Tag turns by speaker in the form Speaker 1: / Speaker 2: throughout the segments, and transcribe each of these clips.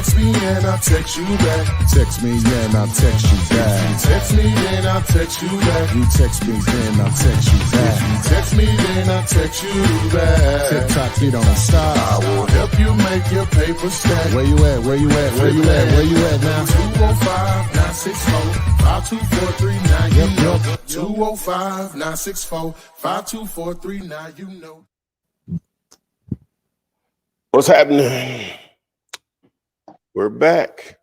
Speaker 1: text me and I'll text you back.
Speaker 2: Text me, and I'll text you back.
Speaker 1: Text me, then I'll text you back.
Speaker 2: You text me, then I'll text you back.
Speaker 1: Text me, then I'll text you back.
Speaker 2: TikTok, you don't stop.
Speaker 1: I will help you make your paper stack.
Speaker 2: Where you at? Where you at? Where you at? Where you at now?
Speaker 1: 205-964-5243. Now you
Speaker 2: Yep,
Speaker 1: know.
Speaker 2: yep.
Speaker 1: 205-964-5243. Now you know.
Speaker 3: What's happening? We're back.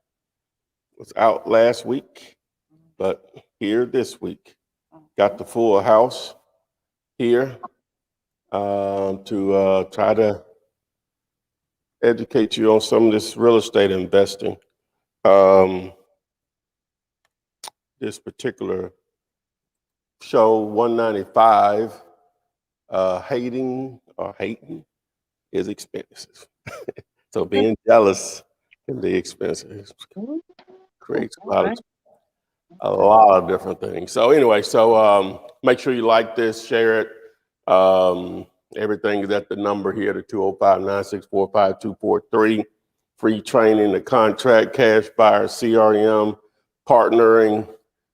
Speaker 3: Was out last week, but here this week. Got the full house here to try to educate you on some of this real estate investing. This particular show, 195, hating is expensive. So being jealous can be expensive. Creates a lot of different things. So anyway, make sure you like this, share it. Everything is at the number here, the 205-964-5243. Free training, the contract, cash buyer, CRM, partnering,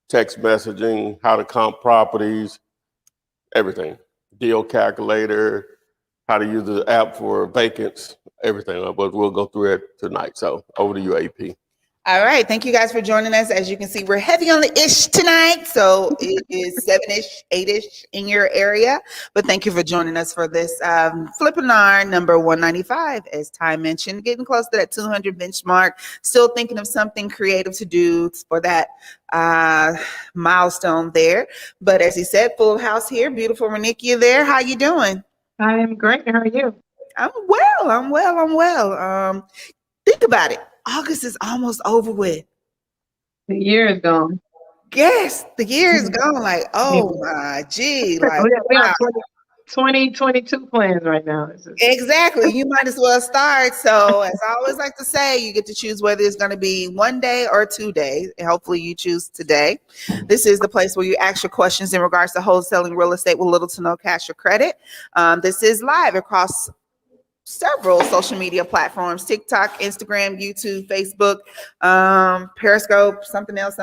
Speaker 3: text messaging, how to comp properties, everything. Deal calculator, how to use the app for vacants, everything. But we'll go through it tonight. So over to you, AP.
Speaker 4: All right. Thank you guys for joining us. As you can see, we're heavy on the ish tonight. So it is 7-ish, 8-ish in your area. But thank you for joining us for this Flippinar number 195. As Ty mentioned, getting close to that 200 benchmark. Still thinking of something creative to do for that milestone there. But as he said, full house here. Beautiful Renikia there. How you doing?
Speaker 5: I am great. How are you?
Speaker 4: I'm well. Think about it. August is almost over with.
Speaker 5: The year is gone.
Speaker 4: Yes, the year is gone. Like, oh my gee. Like,
Speaker 5: we
Speaker 4: wow.
Speaker 5: have 2022 plans right now.
Speaker 4: Exactly. You might as well start. So as I always like to say, you get to choose whether it's going to be 1 day or 2 days. And hopefully you choose today. This is the place where you ask your questions in regards to wholesaling real estate with little to no cash or credit. This is live across several social media platforms: TikTok, Instagram, YouTube, Facebook, Periscope, something else.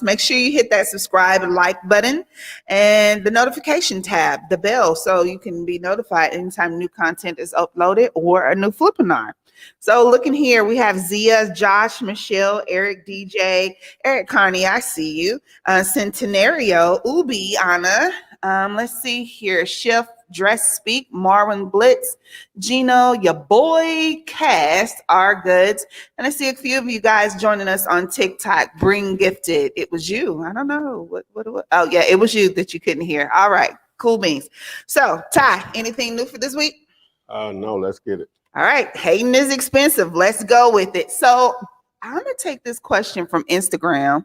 Speaker 4: Make sure you hit that subscribe and like button and the notification tab, the bell, so you can be notified anytime new content is uploaded or a new Flippinar. So looking here, we have Zia, Josh, Michelle, Eric, DJ, Eric Carney, I see you, Centenario, Ubi, Anna, let's see here, Chef, Dress Speak, Marvin Blitz, Gino, your boy, Cast, our goods. And I see a few of you guys joining us on TikTok. Bring Gifted. It was you. I don't know. What? Oh, yeah, it was you that you couldn't hear. All right. Cool beans. So, Ty, anything new for this week?
Speaker 3: No, let's get it.
Speaker 4: All right. Hating is expensive. Let's go with it. So, I'm going to take this question from Instagram.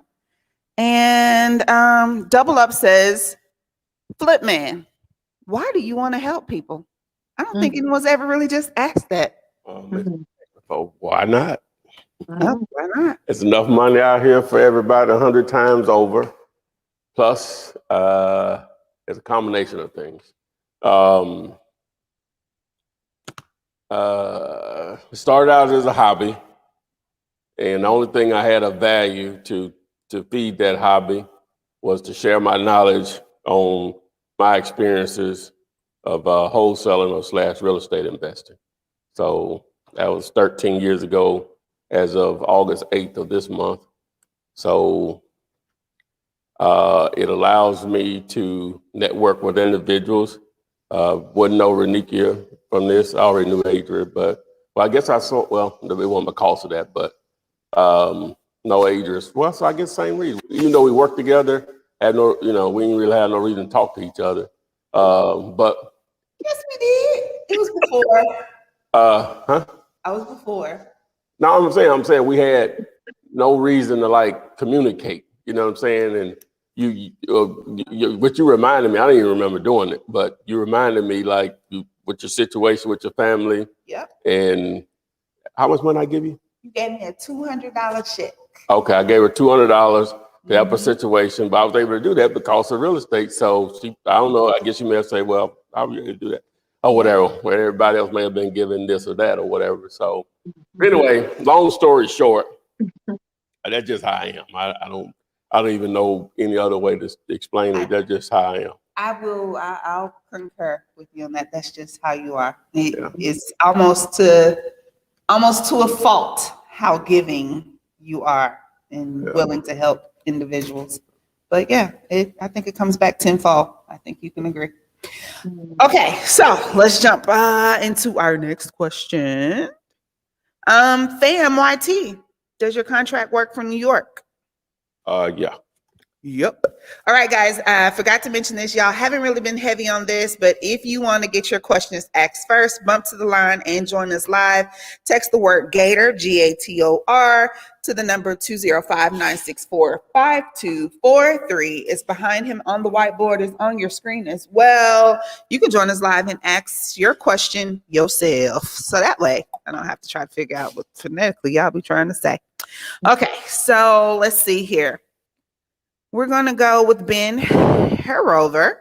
Speaker 4: And Double Up says, Flipman, why do you want to help people? I don't think anyone's ever really just asked that.
Speaker 3: So why not?
Speaker 4: Why not?
Speaker 3: It's enough money out here for everybody 100 times over. Plus, it's a combination of things. It started out as a hobby, and the only thing I had of value to feed that hobby was to share my knowledge on my experiences of wholesaling or / real estate investing. So that was 13 years ago as of August 8th of this month. So it allows me to network with individuals. Wouldn't know Renikia from this. I already knew Adrian, but I guess I saw, well, it wasn't because of that, but no Adrian. Well, so I guess same reason. Even though we worked together, had no, we didn't really have no reason to talk to each other. But
Speaker 4: yes, we did. It was before. I was before.
Speaker 3: No, I'm saying we had no reason to communicate. You know what I'm saying? And what you reminded me, I didn't even remember doing it, but you reminded me with your situation with your family.
Speaker 4: Yep.
Speaker 3: And how much money I give you?
Speaker 4: You gave me a $200 check.
Speaker 3: Okay, I gave her $200. To help her situation, but I was able to do that because of real estate. So I don't know, I guess you may have said, well, how are you going to do that? Or whatever, where everybody else may have been given this or that or whatever. So Anyway, long story short, that's just how I am. I don't even know any other way to explain it. That's just how I am.
Speaker 4: I'll concur with you on that. That's just how you are.
Speaker 3: Yeah.
Speaker 4: It's almost to a fault how giving you are and willing to help individuals. But yeah, I think it comes back tenfold. I think you can agree. Okay, so let's jump into our next question. Fam YT, does your contract work from New York?
Speaker 3: Yeah.
Speaker 4: Yep. All right, guys. I forgot to mention this. Y'all haven't really been heavy on this, but if you want to get your questions asked first, bump to the line and join us live. Text the word Gator, Gator, to the number 205-964-5243. It's behind him on the whiteboard. It's on your screen as well. You can join us live and ask your question yourself. So that way, I don't have to try to figure out what phonetically y'all be trying to say. Okay, so let's see here. We're going to go with Ben Herover.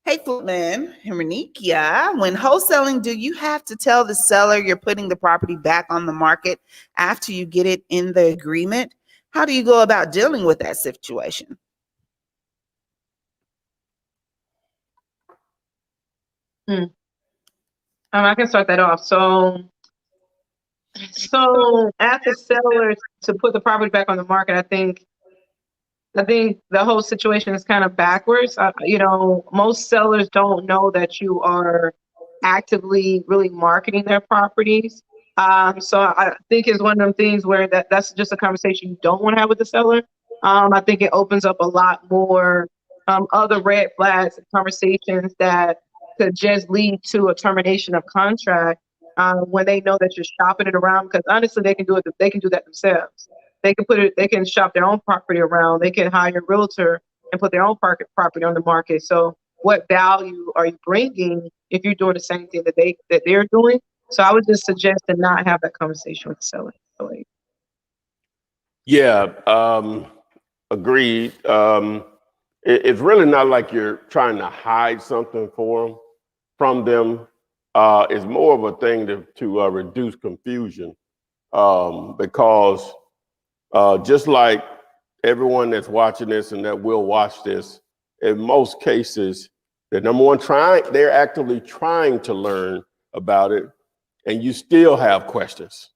Speaker 4: Hey, Flipman, Hermanikia, when wholesaling, do you have to tell the seller you're putting the property back on the market after you get it in the agreement? How do you go about dealing with that situation?
Speaker 5: I can start that off. So ask the seller to put the property back on the market. I think the whole situation is kind of backwards. Most sellers don't know that you are actively really marketing their properties. So I think it's one of them things where that's just a conversation you don't want to have with the seller. I think it opens up a lot more other red flags and conversations that could just lead to a termination of contract when they know that you're shopping it around. Because honestly, they can do it. They can do that themselves. They can shop their own property around. They can hire a realtor and put their own property on the market. So what value are you bringing if you're doing the same thing that they're doing? So I would just suggest to not have that conversation with the seller.
Speaker 3: Yeah, agreed. It's really not like you're trying to hide something from them. It's more of a thing to reduce confusion because just like everyone that's watching this and that will watch this, in most cases, they're number one they're actively trying to learn about it, and you still have questions.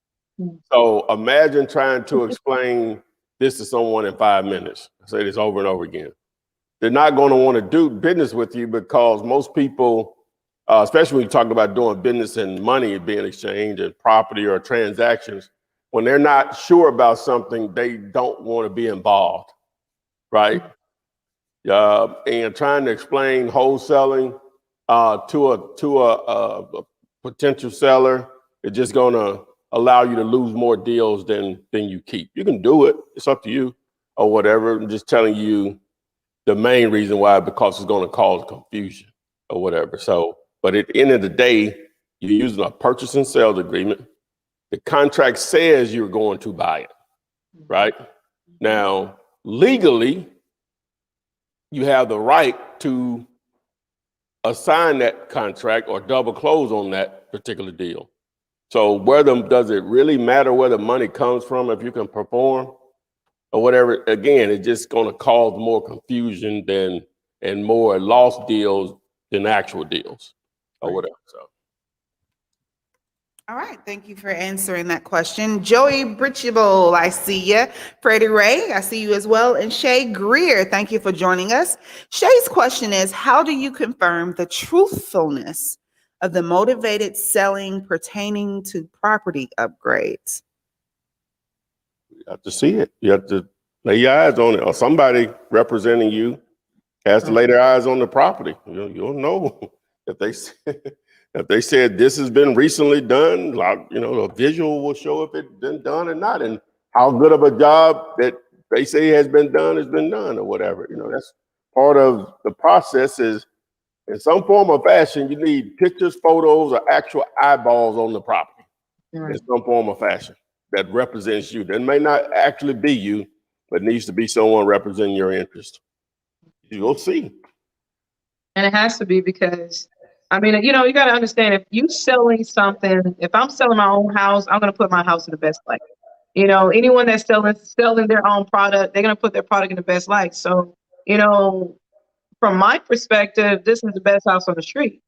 Speaker 3: So imagine trying to explain this to someone in 5 minutes. I say this over and over again. They're not going to want to do business with you because most people, especially when you talk about doing business and money being exchanged and property or transactions, when they're not sure about something, they don't want to be involved, right? And trying to explain wholesaling to a potential seller is just going to allow you to lose more deals than you keep. You can do it; it's up to you, or whatever. I'm just telling you the main reason why, because it's going to cause confusion or whatever. So, but at the end of the day, you're using a purchase and sales agreement. The contract says you're going to buy it, right? Now, legally, you have the right to assign that contract or double close on that particular deal. So does it really matter where the money comes from if you can perform or whatever? Again, it's just going to cause more confusion and more lost deals than actual deals or whatever. So.
Speaker 4: All right. Thank you for answering that question. Joey Bridgeable, I see you. Freddie Ray, I see you as well. And Shay Greer, thank you for joining us. Shay's question is, how do you confirm the truthfulness of the motivated selling pertaining to property upgrades?
Speaker 3: You have to see it. You have to lay your eyes on it, or somebody representing you has to lay their eyes on the property. You'll know if they said this has been recently done. A visual will show if it's been done or not, and how good of a job that they say has been done or whatever. That's part of the process. Is in some form or fashion, you need pictures, photos, or actual eyeballs on the property in some form or fashion that represents you. That may not actually be you, but needs to be someone representing your interest. You'll see.
Speaker 5: And it has to be because I mean, you got to understand, if you selling something, if I'm selling my own house, I'm going to put my house in the best light. Anyone that's selling their own product, they're going to put their product in the best light. So, from my perspective, this is the best house on the street.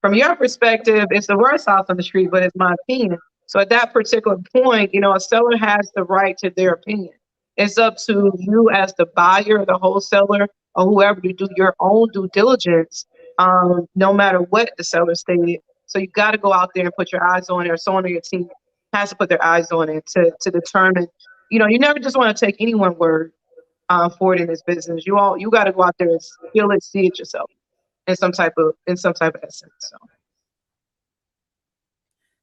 Speaker 5: From your perspective, it's the worst house on the street, but it's my opinion. So at that particular point, a seller has the right to their opinion. It's up to you as the buyer, the wholesaler, or whoever to do your own due diligence, no matter what the seller stated. So you got to go out there and put your eyes on it, or someone on your team has to put their eyes on it to determine. You never just want to take anyone's word for it in this business. You got to go out there and feel it, see it yourself in some type of essence. So.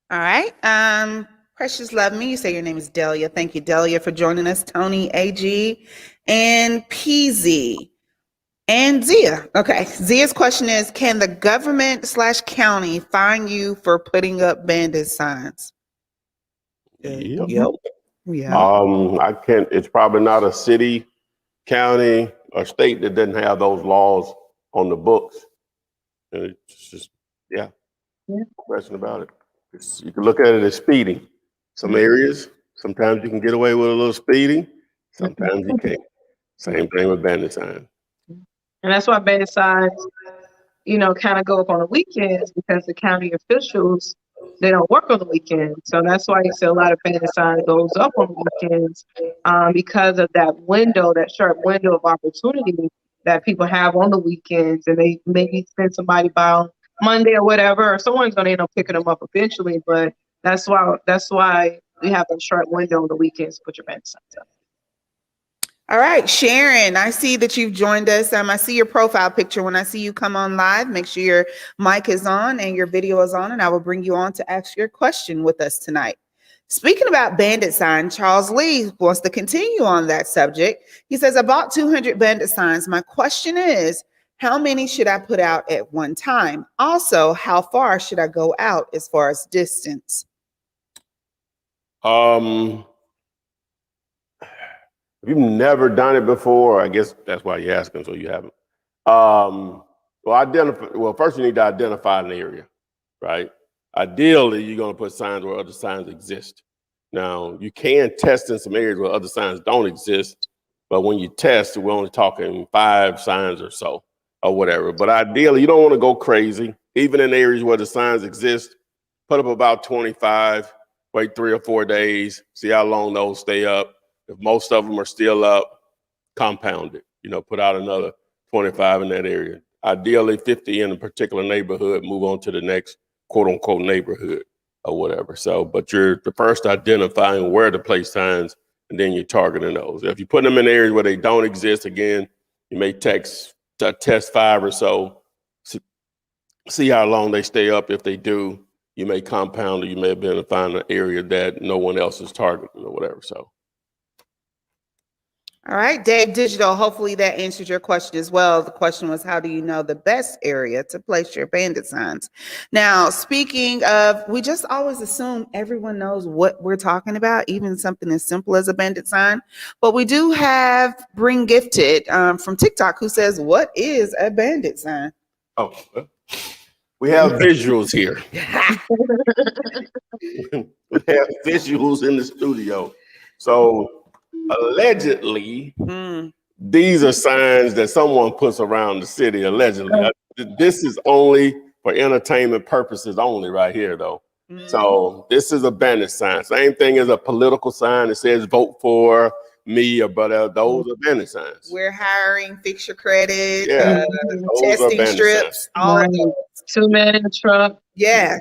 Speaker 4: All right. Precious Love Me. You say your name is Delia. Thank you, Delia, for joining us. Tony, AG, and PZ. And Zia. Okay. Zia's question is, can the government/county fine you for putting up bandit signs?
Speaker 3: Yep.
Speaker 4: Yeah.
Speaker 3: I can't, it's probably not a city, county, or state that doesn't have those laws on the books. And it's just, no question about it. You can look at it as speeding. Some areas, sometimes you can get away with a little speeding, sometimes you can't. Same thing with bandit signs.
Speaker 5: And that's why bandit signs, kind of go up on the weekends, because the county officials, they don't work on the weekends. So that's why you see a lot of bandit signs goes up on the weekends, because of that window, that sharp window of opportunity that people have on the weekends, and they maybe send somebody by on Monday or whatever, or someone's going to end up picking them up eventually. But that's why we have a short window on the weekends to put your bandit signs up.
Speaker 4: All right, Sharon, I see that you've joined us. I see your profile picture. When I see you come on live, make sure your mic is on and your video is on, and I will bring you on to ask your question with us tonight. Speaking about bandit signs, Charles Lee wants to continue on that subject. He says, I bought 200 bandit signs. My question is, how many should I put out at one time? Also, how far should I go out as far as distance?
Speaker 3: If you've never done it before, I guess that's why you're asking, so you haven't. Well, first you need to identify an area, right? Ideally, you're going to put signs where other signs exist. Now, you can test in some areas where other signs don't exist, but when you test, we're only talking 5 signs or so, or whatever. But ideally, you don't want to go crazy. Even in areas where the signs exist, put up about 25, wait 3 or 4 days, see how long those stay up. If most of them are still up, compound it, put out another 25 in that area. Ideally 50 in a particular neighborhood, move on to the next quote unquote neighborhood or whatever. So, but you're the first identifying where to place signs, and then you're targeting those. If you put them in areas where they don't exist, again, you may test 5 or so, see how long they stay up. If they do, you may compound, or you may have been to find an area that no one else is targeting or whatever. So.
Speaker 4: All right, Dave Digital, hopefully that answered your question as well. The question was, how do you know the best area to place your bandit signs? Now, speaking of, we just always assume everyone knows what we're talking about, even something as simple as a bandit sign. But we do have Bring Gifted from TikTok who says, what is a bandit sign?
Speaker 3: Oh, we have visuals here. We have visuals in the studio. So, allegedly, these are signs that someone puts around the city, allegedly. This is only for entertainment purposes only right here, though. So this is a bandit sign. Same thing as a political sign that says vote for me, or but those are bandit signs.
Speaker 4: We're hiring, fix your credit,
Speaker 3: testing
Speaker 4: strips, all of those.
Speaker 5: 2-man in the truck.
Speaker 4: Yeah.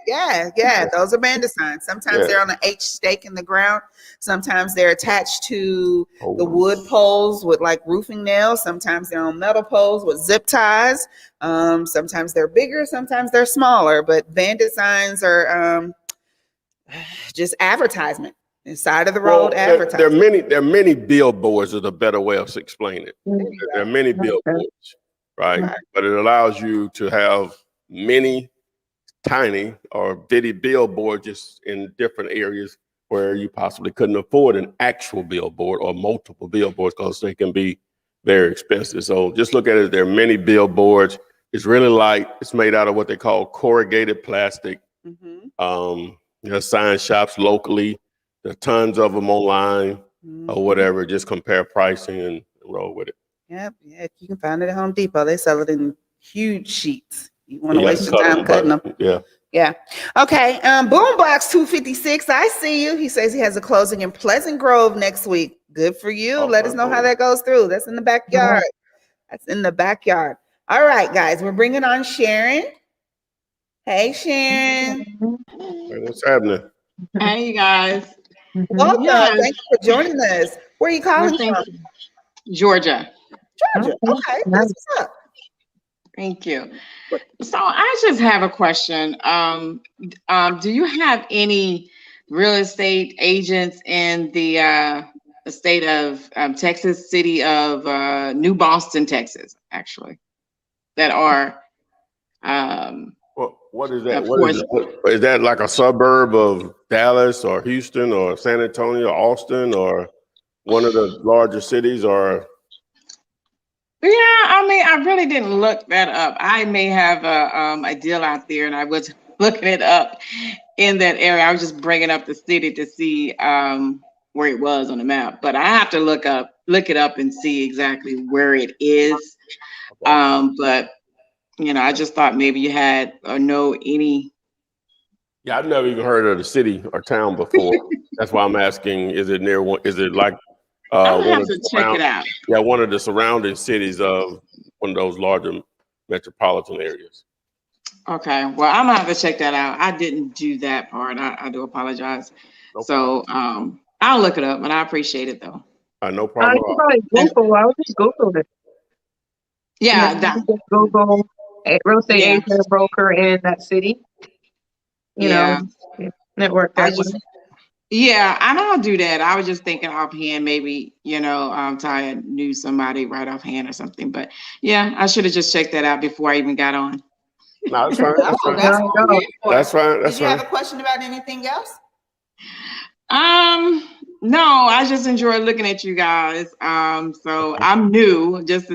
Speaker 4: Those are bandit signs. Sometimes they're on an H stake in the ground. Sometimes they're attached to the wood poles with like roofing nails. Sometimes they're on metal poles with zip ties. Sometimes they're bigger. Sometimes they're smaller. But bandit signs are just advertisement. Side of the road advertising.
Speaker 3: There are many billboards is a better way of explaining it. There are many billboards, right? But it allows you to have many tiny or bitty billboards just in different areas where you possibly couldn't afford an actual billboard or multiple billboards, because they can be very expensive. So just look at it. There are many billboards. It's really light. It's made out of what they call corrugated plastic.
Speaker 4: Mm-hmm.
Speaker 3: Sign shops locally. There are tons of them online or whatever. Just compare pricing and roll with it.
Speaker 4: Yep. Yeah, you can find it at Home Depot. They sell it in huge sheets. You want to
Speaker 3: You have
Speaker 4: waste
Speaker 3: to
Speaker 4: your
Speaker 3: cut
Speaker 4: time
Speaker 3: 'em,
Speaker 4: cutting
Speaker 3: but,
Speaker 4: them.
Speaker 3: Yeah.
Speaker 4: Yeah. Okay. Boombox 256. I see you. He says he has a closing in Pleasant Grove next week. Good for you. Let us know how that goes through. That's in the backyard. That's in the backyard. All right, guys. We're bringing on Sharon. Hey, Sharon.
Speaker 3: Hey, what's happening?
Speaker 6: Hey, you guys.
Speaker 4: Welcome.
Speaker 6: Yes.
Speaker 4: Thank you for joining us. Where are you calling
Speaker 6: Well,
Speaker 4: from?
Speaker 6: thank you. Georgia.
Speaker 4: Georgia. Okay. That's what's up.
Speaker 6: Thank you. So I just have a question. Do you have any real estate agents in the state of Texas, city of New Boston, Texas, actually, that are
Speaker 3: What is that?
Speaker 6: of
Speaker 3: What is
Speaker 6: course.
Speaker 3: it? Is that like a suburb of Dallas or Houston or San Antonio, Austin, or one of the larger cities? Or
Speaker 6: Yeah, I mean, I really didn't look that up. I may have a deal out there, and I was looking it up in that area. I was just bringing up the city to see where it was on the map. But I have to look it up and see exactly where it is. But I just thought maybe you had or know any.
Speaker 3: yeah, I've never even heard of the city or town before. That's why I'm asking. Is it near one? Is it like
Speaker 6: I'll
Speaker 3: one
Speaker 6: have
Speaker 3: of
Speaker 6: to
Speaker 3: the
Speaker 6: check it out.
Speaker 3: Yeah, one of the surrounding cities of one of those larger metropolitan areas?
Speaker 6: Okay, well, I'm gonna have to check that out. I didn't do that part. I do apologize.
Speaker 3: No
Speaker 6: So I'll look it up, but I appreciate it though.
Speaker 3: No
Speaker 5: I
Speaker 3: problem at
Speaker 5: could
Speaker 3: all.
Speaker 5: probably Google. I would just Google it.
Speaker 6: Yeah,
Speaker 5: You
Speaker 6: that,
Speaker 5: can just Google a real estate
Speaker 6: yeah,
Speaker 5: agent or broker in that city.
Speaker 6: yeah.
Speaker 5: Network
Speaker 6: I
Speaker 5: that way.
Speaker 6: just, yeah, and I'll do that. I was just thinking offhand, maybe, Taya knew somebody right offhand or something. But yeah, I should have just checked that out before I even got on.
Speaker 3: No, that's fine. That's
Speaker 4: Oh,
Speaker 3: fine.
Speaker 4: that's what we're here for.
Speaker 3: That's fine. That's
Speaker 4: Did you have
Speaker 3: fine.
Speaker 4: a question about anything else?
Speaker 6: No, I just enjoy looking at you guys. So I'm new, just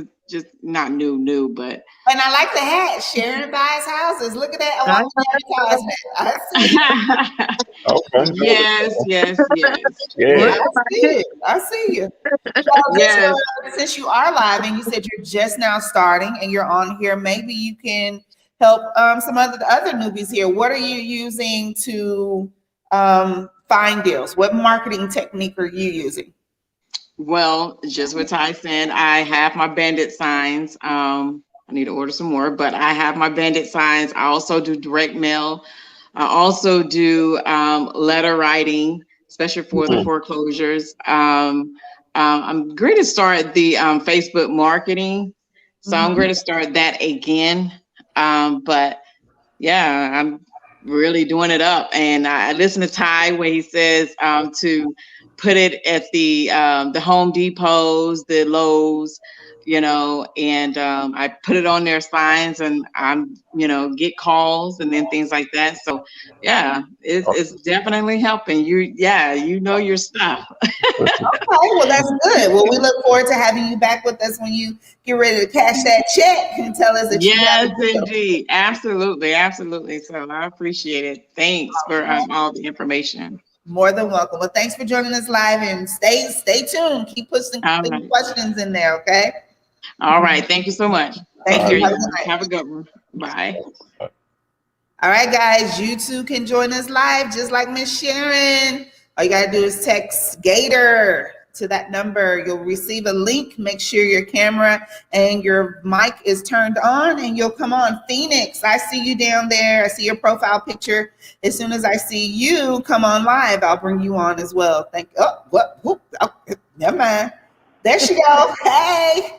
Speaker 6: not new, but
Speaker 4: And I like the hat. Sharon buys houses. Look at that. I
Speaker 5: I
Speaker 4: want the advertisement. I see.
Speaker 3: Okay.
Speaker 6: yes.
Speaker 3: Yeah.
Speaker 4: I see you. I see you. So
Speaker 6: Yes.
Speaker 4: since you are live and you said you're just now starting and you're on here, maybe you can help some other newbies here. What are you using to find deals? What marketing technique are you using?
Speaker 6: Well, just what Ty said, I have my bandit signs. I need to order some more, but I have my bandit signs. I also do direct mail. I also do letter writing, especially for the foreclosures. I'm going to start the Facebook marketing. So I'm going to start that again. But yeah, I'm really doing it up. And I listen to Ty when he says to put it at the Home Depots, the Lowe's, and I put it on their signs, and I'm, get calls and then things like that. So yeah, it's definitely helping you. Yeah, you know your stuff.
Speaker 4: Okay, well, that's good. Well, we look forward to having you back with us when you get ready to cash that check and tell us that
Speaker 6: Yes,
Speaker 4: you got it.
Speaker 6: indeed. Absolutely. So I appreciate it. Thanks for all the information.
Speaker 4: More than welcome. Well, thanks for joining us live and stay tuned. Keep putting
Speaker 6: All right.
Speaker 4: questions in there, okay?
Speaker 6: All right. Thank you so much.
Speaker 4: Thank
Speaker 6: Take
Speaker 4: you.
Speaker 6: care,
Speaker 4: Have a
Speaker 6: you
Speaker 4: good
Speaker 6: guys.
Speaker 4: night.
Speaker 6: Have a good one. Bye.
Speaker 4: All right, guys, you too can join us live just like Miss Sharon. All you got to do is text Gator to that number. You'll receive a link. Make sure your camera and your mic is turned on and you'll come on. Phoenix, I see you down there. I see your profile picture. As soon as I see you come on live, I'll bring you on as well. Never mind. There she go. Hey.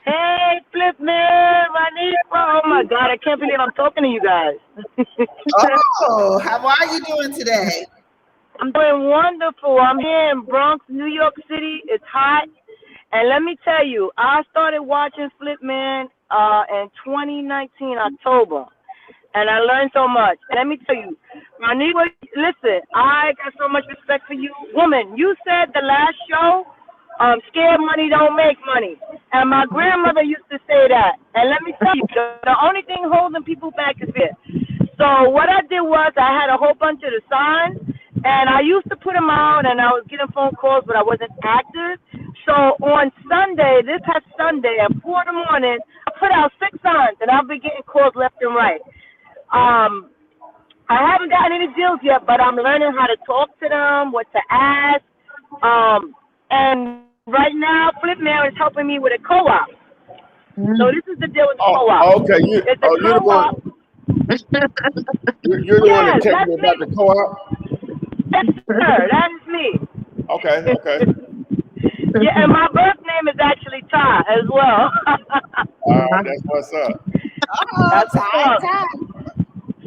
Speaker 7: Hey, Flippinar, oh my God, I can't believe I'm talking to you guys.
Speaker 4: Oh, how are you doing today?
Speaker 7: I'm doing wonderful. I'm here in Bronx, New York City. It's hot. And let me tell you, I started watching Flipman in 2019, October. And I learned so much. Let me tell you, listen, I got so much respect for you. Woman, you said the last show Scared money don't make money. And my grandmother used to say that. And let me tell you, the only thing holding people back is fear. So what I did was I had a whole bunch of the signs, and I used to put them out, and I was getting phone calls, but I wasn't active. So on Sunday, this past Sunday at 4 in the morning, I put out 6 signs, and I've been getting calls left and right. I haven't gotten any deals yet, but I'm learning how to talk to them, what to ask. And right now, Flippinar is helping me with a co-op. So this is the deal with the co-op.
Speaker 3: Okay.
Speaker 7: It's a
Speaker 3: You're the one.
Speaker 7: co-op.
Speaker 3: You're the one that texted me about the co-op.
Speaker 7: Yes, sir. That is me.
Speaker 3: Okay.
Speaker 7: Yeah, and my birth name is actually Ty as well.
Speaker 3: All right, that's what's up.
Speaker 7: That's what's up.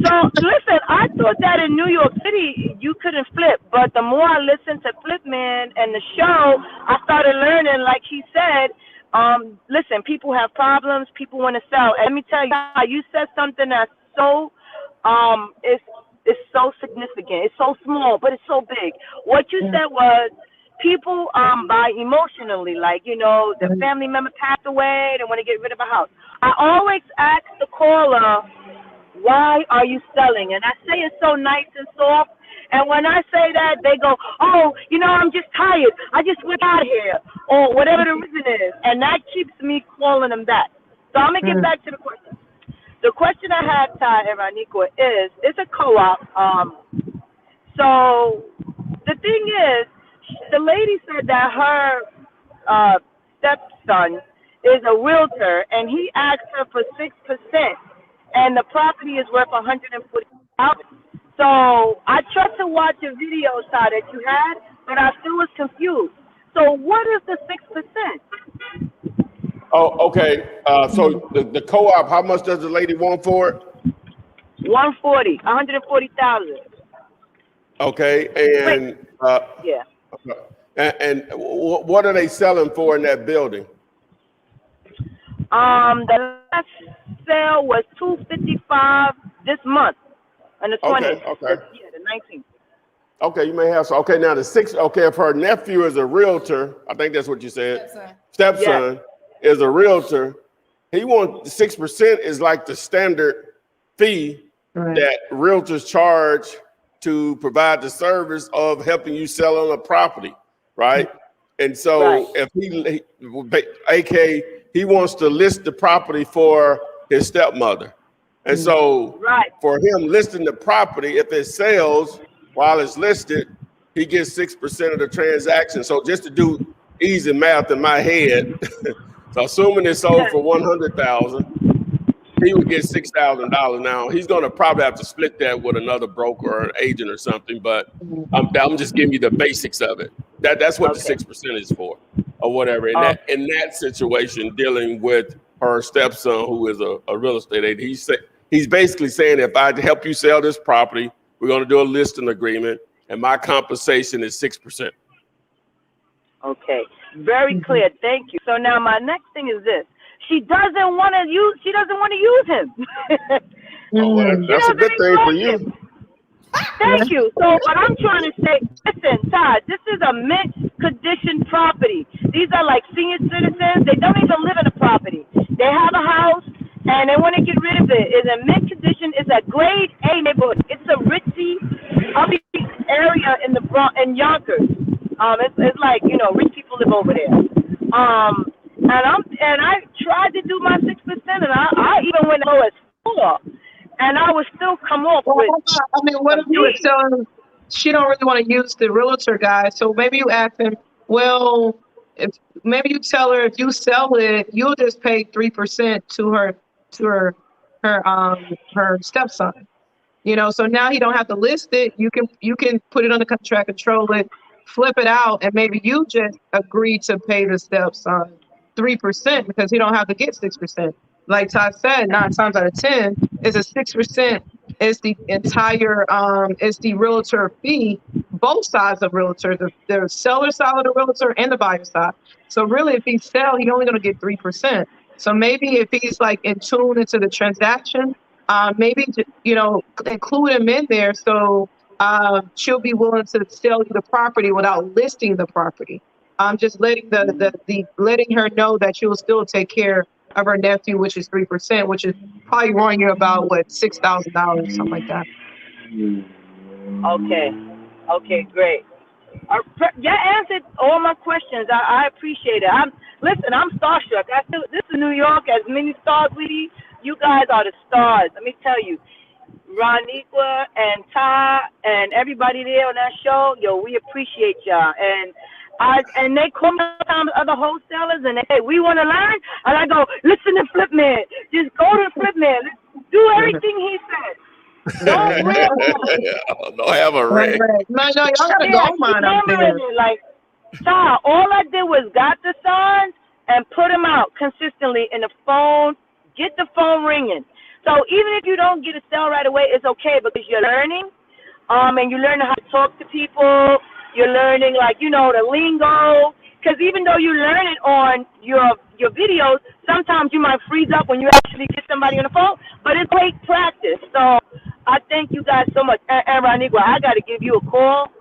Speaker 7: So listen, I thought that in New York City you couldn't flip, but the more I listened to Flipman and the show, I started learning. Like he said, listen, people have problems, people want to sell. And let me tell you, you said something that's so, it's so significant. It's so small, but it's so big. What you said was people buy emotionally, like, you know, the family member passed away, they want to get rid of a house. I always ask the caller, why are you selling? And I say it so nice and soft. And when I say that, they go, oh, you know, I'm just tired. I just went out here, or whatever the reason is. And that keeps me calling them back. So I'm going to get back to the question. The question I had, Ty and Raniqua, is it's a co-op. So the thing is, the lady said that her stepson is a realtor, and he asked her for 6%, and the property is worth $140,000. So I tried to watch a video, Ty, that you had, but I still was confused. So what is the 6%?
Speaker 3: Oh, okay. So the co-op, how much does the lady want for it?
Speaker 7: $140,000.
Speaker 3: Okay, and
Speaker 7: Yeah.
Speaker 3: and what are they selling for in that building?
Speaker 7: The last sale was $255 this month, on the 20th.
Speaker 3: Okay.
Speaker 7: Yeah, the 19th.
Speaker 3: Okay, you may have some. Okay, now the 6. Okay, if her nephew is a realtor, I think that's what you said. Stepson is a realtor. He wants 6% is like the standard fee that realtors charge to provide the service of helping you sell on a property, right? And so if he wants to list the property for his stepmother. And so for him listing the property, if it sells while it's listed, he gets 6% of the transaction. So just to do easy math in my head, so assuming it's sold for $100,000, he would get $6,000. Now he's going to probably have to split that with another broker or an agent or something, but I'm just giving you the basics of it. That's what the 6% is for, or whatever. In that situation, dealing with her stepson, who is a real estate agent, he's basically saying, if I help you sell this property, we're going to do a listing agreement, and my compensation is 6%.
Speaker 7: Okay, very clear. Thank you. So now my next thing is this: she doesn't want to use him.
Speaker 3: Well, that's a good thing for you.
Speaker 7: Thank you. So what I'm trying to say, listen, Todd, this is a mint condition property. These are like senior citizens. They don't even live in the property. They have a house and they want to get rid of it. It's a mint condition. It's a grade A neighborhood. It's a ritzy, uppy area in the Bronx, in Yonkers. It's like, you know, rich people live over there. And I tried to do my 6%, and I even went low as 4. And I would still come off with.
Speaker 5: I mean, what if you were telling she don't really want to use the realtor guy? So maybe you ask him, well, maybe you tell her if you sell it, you'll just pay 3% to her stepson. You know, so now he don't have to list it. You can put it under contract, control it, flip it out, and maybe you just agree to pay the stepson 3% because he don't have to get 6%. Like Todd said, 9 times out of 10 is a 6% is the entire is the realtor fee, both sides of realtor, the seller side of the realtor and the buyer side. So really, if he sell, he's only going to get 3%. So maybe if he's like in tune into the transaction, maybe you know, include him in there so she'll be willing to sell you the property without listing the property. Just letting the letting her know that you will still take care of her nephew, which is 3%, which is probably wrong you about what $6,000, something like that.
Speaker 7: Okay. Okay, great. Y'all answered all my questions. I appreciate it. Listen, I'm starstruck. This is New York. As many stars we, you guys are the stars. Let me tell you, Roniqua and Ty and everybody there on that show, yo, we appreciate y'all. And they call me sometimes other wholesalers and they say, we want to learn. And I go, listen to Flipman. Just go to Flipman. Do everything he says. Don't
Speaker 3: Don't have a wreck.
Speaker 5: No, y'all got a gold mine up there.
Speaker 7: Like, Ty, all I did was got the signs and put them out consistently in the phone. Get the phone ringing. So even if you don't get a sale right away, it's okay because you're learning, and you're learning how to talk to people. You're learning, like, you know, the lingo. Because even though you learn it on your videos, sometimes you might freeze up when you actually get somebody on the phone. But it's great practice. So I thank you guys so much. And Roniqua, I got to give you a call,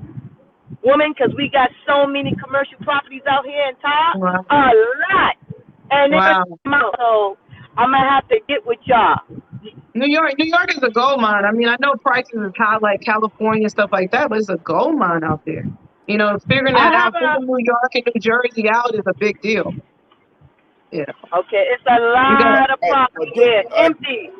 Speaker 7: woman, because we got so many commercial properties out here in Ty.
Speaker 5: Wow.
Speaker 7: A lot. And
Speaker 5: Wow.
Speaker 7: So I'm going to have to get with y'all.
Speaker 5: New York is a gold mine. I mean, I know prices is high like California and stuff like that, but it's a gold mine out there. You know, figuring that out, figuring New York and New Jersey out is a big deal. Yeah.
Speaker 7: Okay, it's a lot of property there. Empty.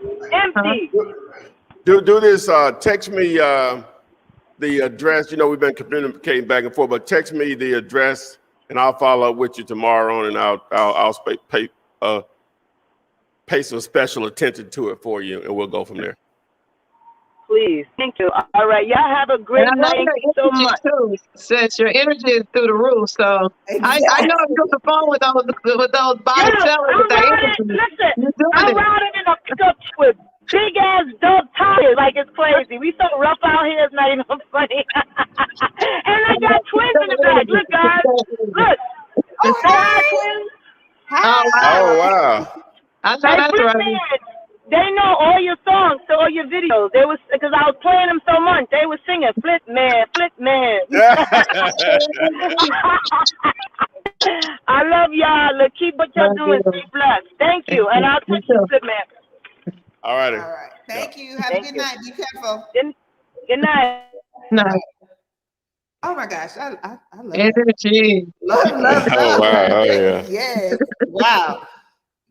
Speaker 3: Do this. Text me the address. You know, we've been communicating back and forth, but text me the address, and I'll follow up with you tomorrow on, and I'll pay some special attention to it for you, and we'll go from there.
Speaker 7: Please, thank you. All right, y'all have a great night. Thank you so much.
Speaker 5: Too, since your energy is through the roof, so exactly. I know I'm on the phone with those buy sellers with that energy.
Speaker 7: Listen, I'm riding in a pickup with big ass dog tires, like it's crazy. We so rough out here, it's not even funny. And I got twins in the back. Look, guys, look. Hi, twins.
Speaker 3: Oh wow.
Speaker 5: I know that's right.
Speaker 7: They know all your songs, so all your videos. They was because I was playing them so much. They were singing "Flip Man, Flip Man." I love y'all. Look, keep what y'all doing. Stay blessed. Thank you, and I'll touch you, Flip Man.
Speaker 3: All right.
Speaker 4: Thank you. Have a good night. Be careful.
Speaker 7: Good night.
Speaker 5: Night.
Speaker 4: Oh my gosh, I love
Speaker 5: energy.
Speaker 4: Love.
Speaker 3: Oh wow. Oh yeah.
Speaker 4: Yes. Wow.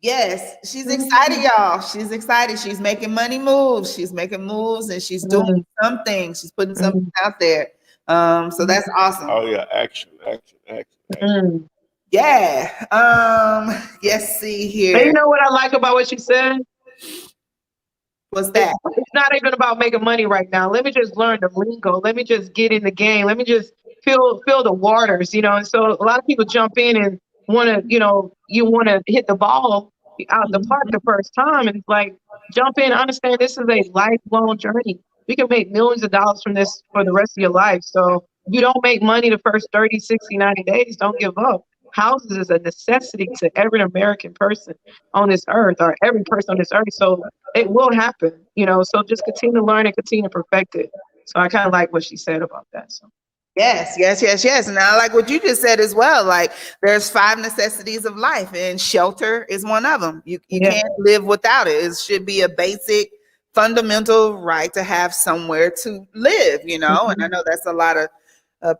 Speaker 4: Yes, she's excited, y'all. She's excited. She's making money moves. She's making moves and she's doing something. She's putting something out there. So that's awesome.
Speaker 3: Oh yeah, action.
Speaker 4: Yeah. Yes, see here.
Speaker 5: And you know what I like about what she said?
Speaker 4: What's that?
Speaker 5: It's not even about making money right now. Let me just learn the lingo. Let me just get in the game. Let me just feel the waters, you know. And so a lot of people jump in and want to, you want to hit the ball out the park the first time, and it's like, jump in, understand this is a lifelong journey. You can make millions of dollars from this for the rest of your life. So if you don't make money the first 30, 60, 90 days, don't give up. Houses is a necessity to every American person on this earth, or every person on this earth. So it will happen, so just continue to learn and continue to perfect it. So I kind of like what she said about that. So.
Speaker 4: Yes. And I like what you just said as well. Like, there's 5 necessities of life, and shelter is one of them. You can't live without it. It should be a basic, fundamental right to have somewhere to live, And I know that's a lot of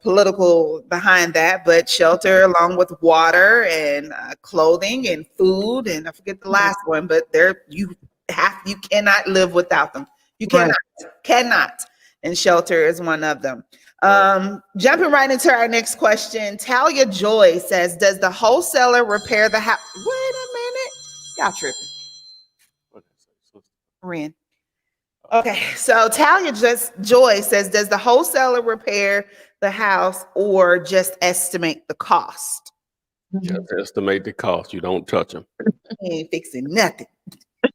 Speaker 4: political behind that, but shelter along with water and clothing and food, and I forget the last one, but you cannot live without them. You cannot. And shelter is one of them. Jumping right into our next question, Talia Joy says, does the wholesaler repair the house? Wait a minute. Y'all tripping. Ren. Okay, so Talia Joy says, does the wholesaler repair the house or just estimate the cost?
Speaker 3: Just estimate the cost. You don't touch them.
Speaker 4: He ain't fixing nothing.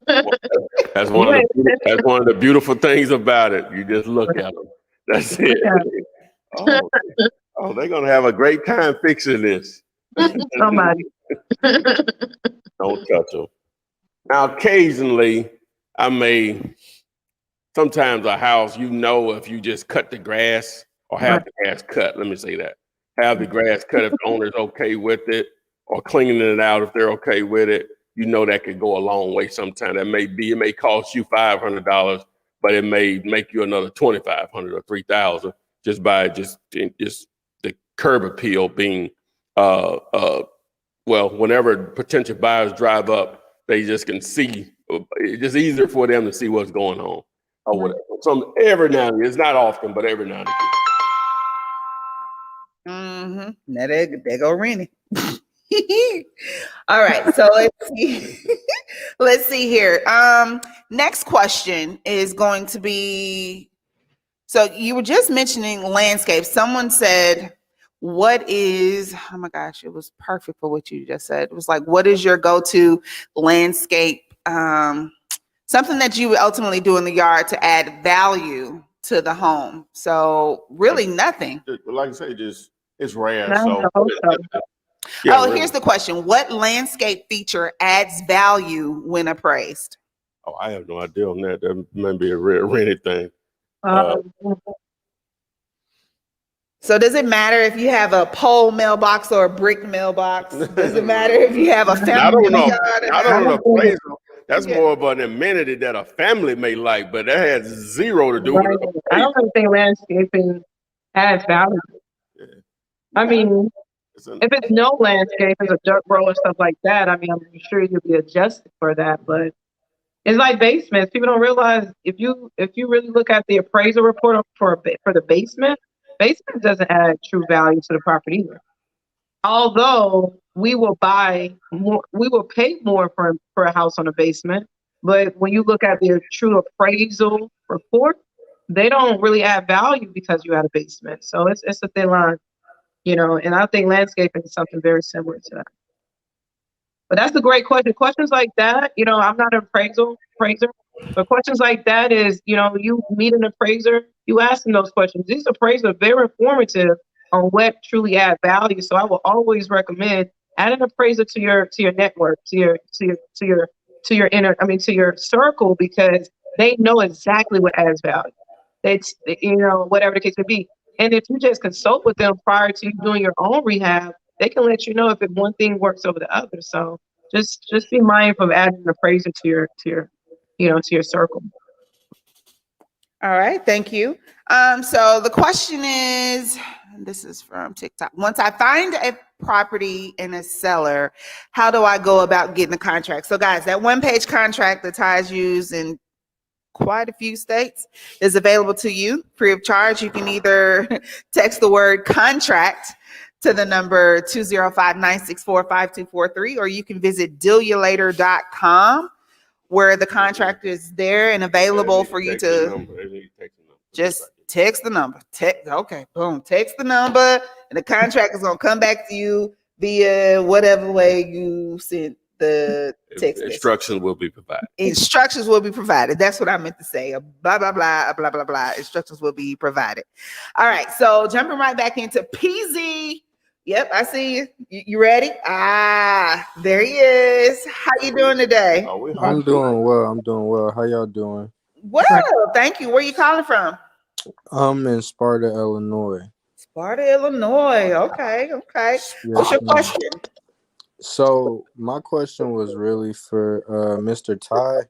Speaker 3: That's one of the beautiful things about it. You just look at them. That's it. Oh, they're gonna have a great time fixing this.
Speaker 5: Somebody.
Speaker 3: Don't touch them. Now, occasionally, sometimes a house, if you just cut the grass or have the grass cut. Let me say that. have the grass cut if the owner's okay with it, or cleaning it out if they're okay with it. You know that could go a long way sometimes. It may cost you $500, but it may make you another $2,500 or $3,000 just by just the curb appeal being well, whenever potential buyers drive up, they just can see. It's just easier for them to see what's going on or whatever. So every now and then, it's not often, but every now and again.
Speaker 4: Now there go Rennie. All right, so let's see. Let's see here. Next question is going to be, so you were just mentioning landscape. Someone said, what is, oh my gosh, it was perfect for what you just said. It was like, what is your go-to landscape? Something that you would ultimately do in the yard to add value to the home. So really nothing.
Speaker 3: Like I say, just it's rare.
Speaker 5: That's
Speaker 3: So
Speaker 5: the whole stuff.
Speaker 3: yeah,
Speaker 4: Oh,
Speaker 3: really.
Speaker 4: here's the question. What landscape feature adds value when appraised?
Speaker 3: Oh, I have no idea on that. That may be a rare rented thing.
Speaker 4: So does it matter if you have a pole mailbox or a brick mailbox? Does it matter if you have a family
Speaker 3: I don't know.
Speaker 4: yard?
Speaker 3: I don't know. Appraisal. That's
Speaker 4: Yeah.
Speaker 3: more of an amenity that a family may like, but that has zero to do with
Speaker 5: Right.
Speaker 3: it.
Speaker 5: I don't really think landscaping adds value.
Speaker 3: Yeah.
Speaker 5: I mean,
Speaker 3: It's an-
Speaker 5: if it's no landscape, it's a dirt road and stuff like that. I mean, I'm sure you'll be adjusted for that, but it's like basements. People don't realize if you really look at the appraisal report for the basement doesn't add true value to the property either. Although we will buy more, we will pay more for a house on a basement, but when you look at the true appraisal report, they don't really add value because you had a basement. So it's a thin line, and I think landscaping is something very similar to that. But that's a great question. Questions like that, I'm not an appraiser, but questions like that is, you meet an appraiser, you ask them those questions. These appraisers are very informative on what truly add value. So I will always recommend add an appraiser to your network, to your to your circle, because they know exactly what adds value. It's whatever the case may be. And if you just consult with them prior to you doing your own rehab, they can let you know if one thing works over the other. So just be mindful of adding an appraiser to your circle.
Speaker 4: All right, thank you. So the question is, this is from TikTok. Once I find a property and a seller, how do I go about getting the contract? So guys, that one-page contract that Ty's used in quite a few states is available to you free of charge. You can either text the word contract to the number 205-964-5243, or you can visit dealulator.com where the contract is there and available for you to just text the number. Okay, boom, text the number, and the contract is going to come back to you via whatever way you sent the text message.
Speaker 3: Instructions will be provided.
Speaker 4: Instructions will be provided. That's what I meant to say. Blah, blah, blah, blah, blah, blah. Instructions will be provided. All right, so jumping right back into PZ. Yep, I see you. You ready? There he is. How you doing today?
Speaker 8: I'm doing well. How y'all doing?
Speaker 4: Well, thank you. Where you calling from?
Speaker 8: I'm in Sparta, Illinois.
Speaker 4: Sparta, Illinois. Okay. What's your question?
Speaker 8: So my question was really for Mr. Ty.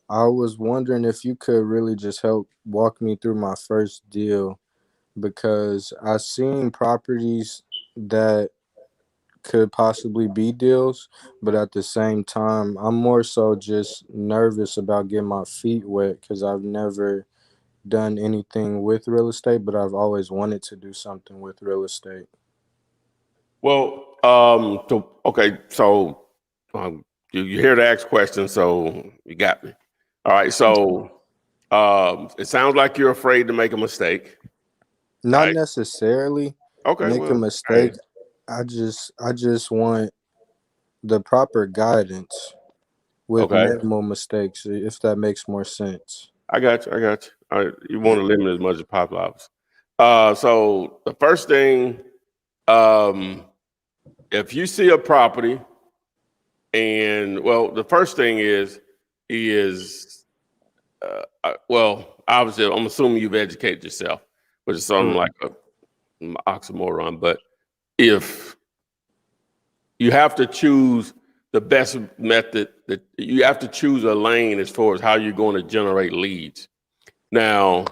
Speaker 8: I was wondering if you could really just help walk me through my first deal, because I seen properties that could possibly be deals, but at the same time, I'm more so just nervous about getting my feet wet because I've never done anything with real estate, but I've always wanted to do something with real estate.
Speaker 3: Well, so you hear the ask question, so you got me. All right, so it sounds like you're afraid to make a mistake.
Speaker 8: Not
Speaker 3: right?
Speaker 8: necessarily
Speaker 3: Okay,
Speaker 8: make a mistake. I just want the proper guidance with minimal mistakes, if that makes more sense.
Speaker 3: I got you. All right, you want to limit as much as possible. So the first thing, if you see a property, and the first thing is obviously I'm assuming you've educated yourself, which is something like an oxymoron, but if you have to choose the best method, that you have to choose a lane as far as how you're going to generate leads. Now,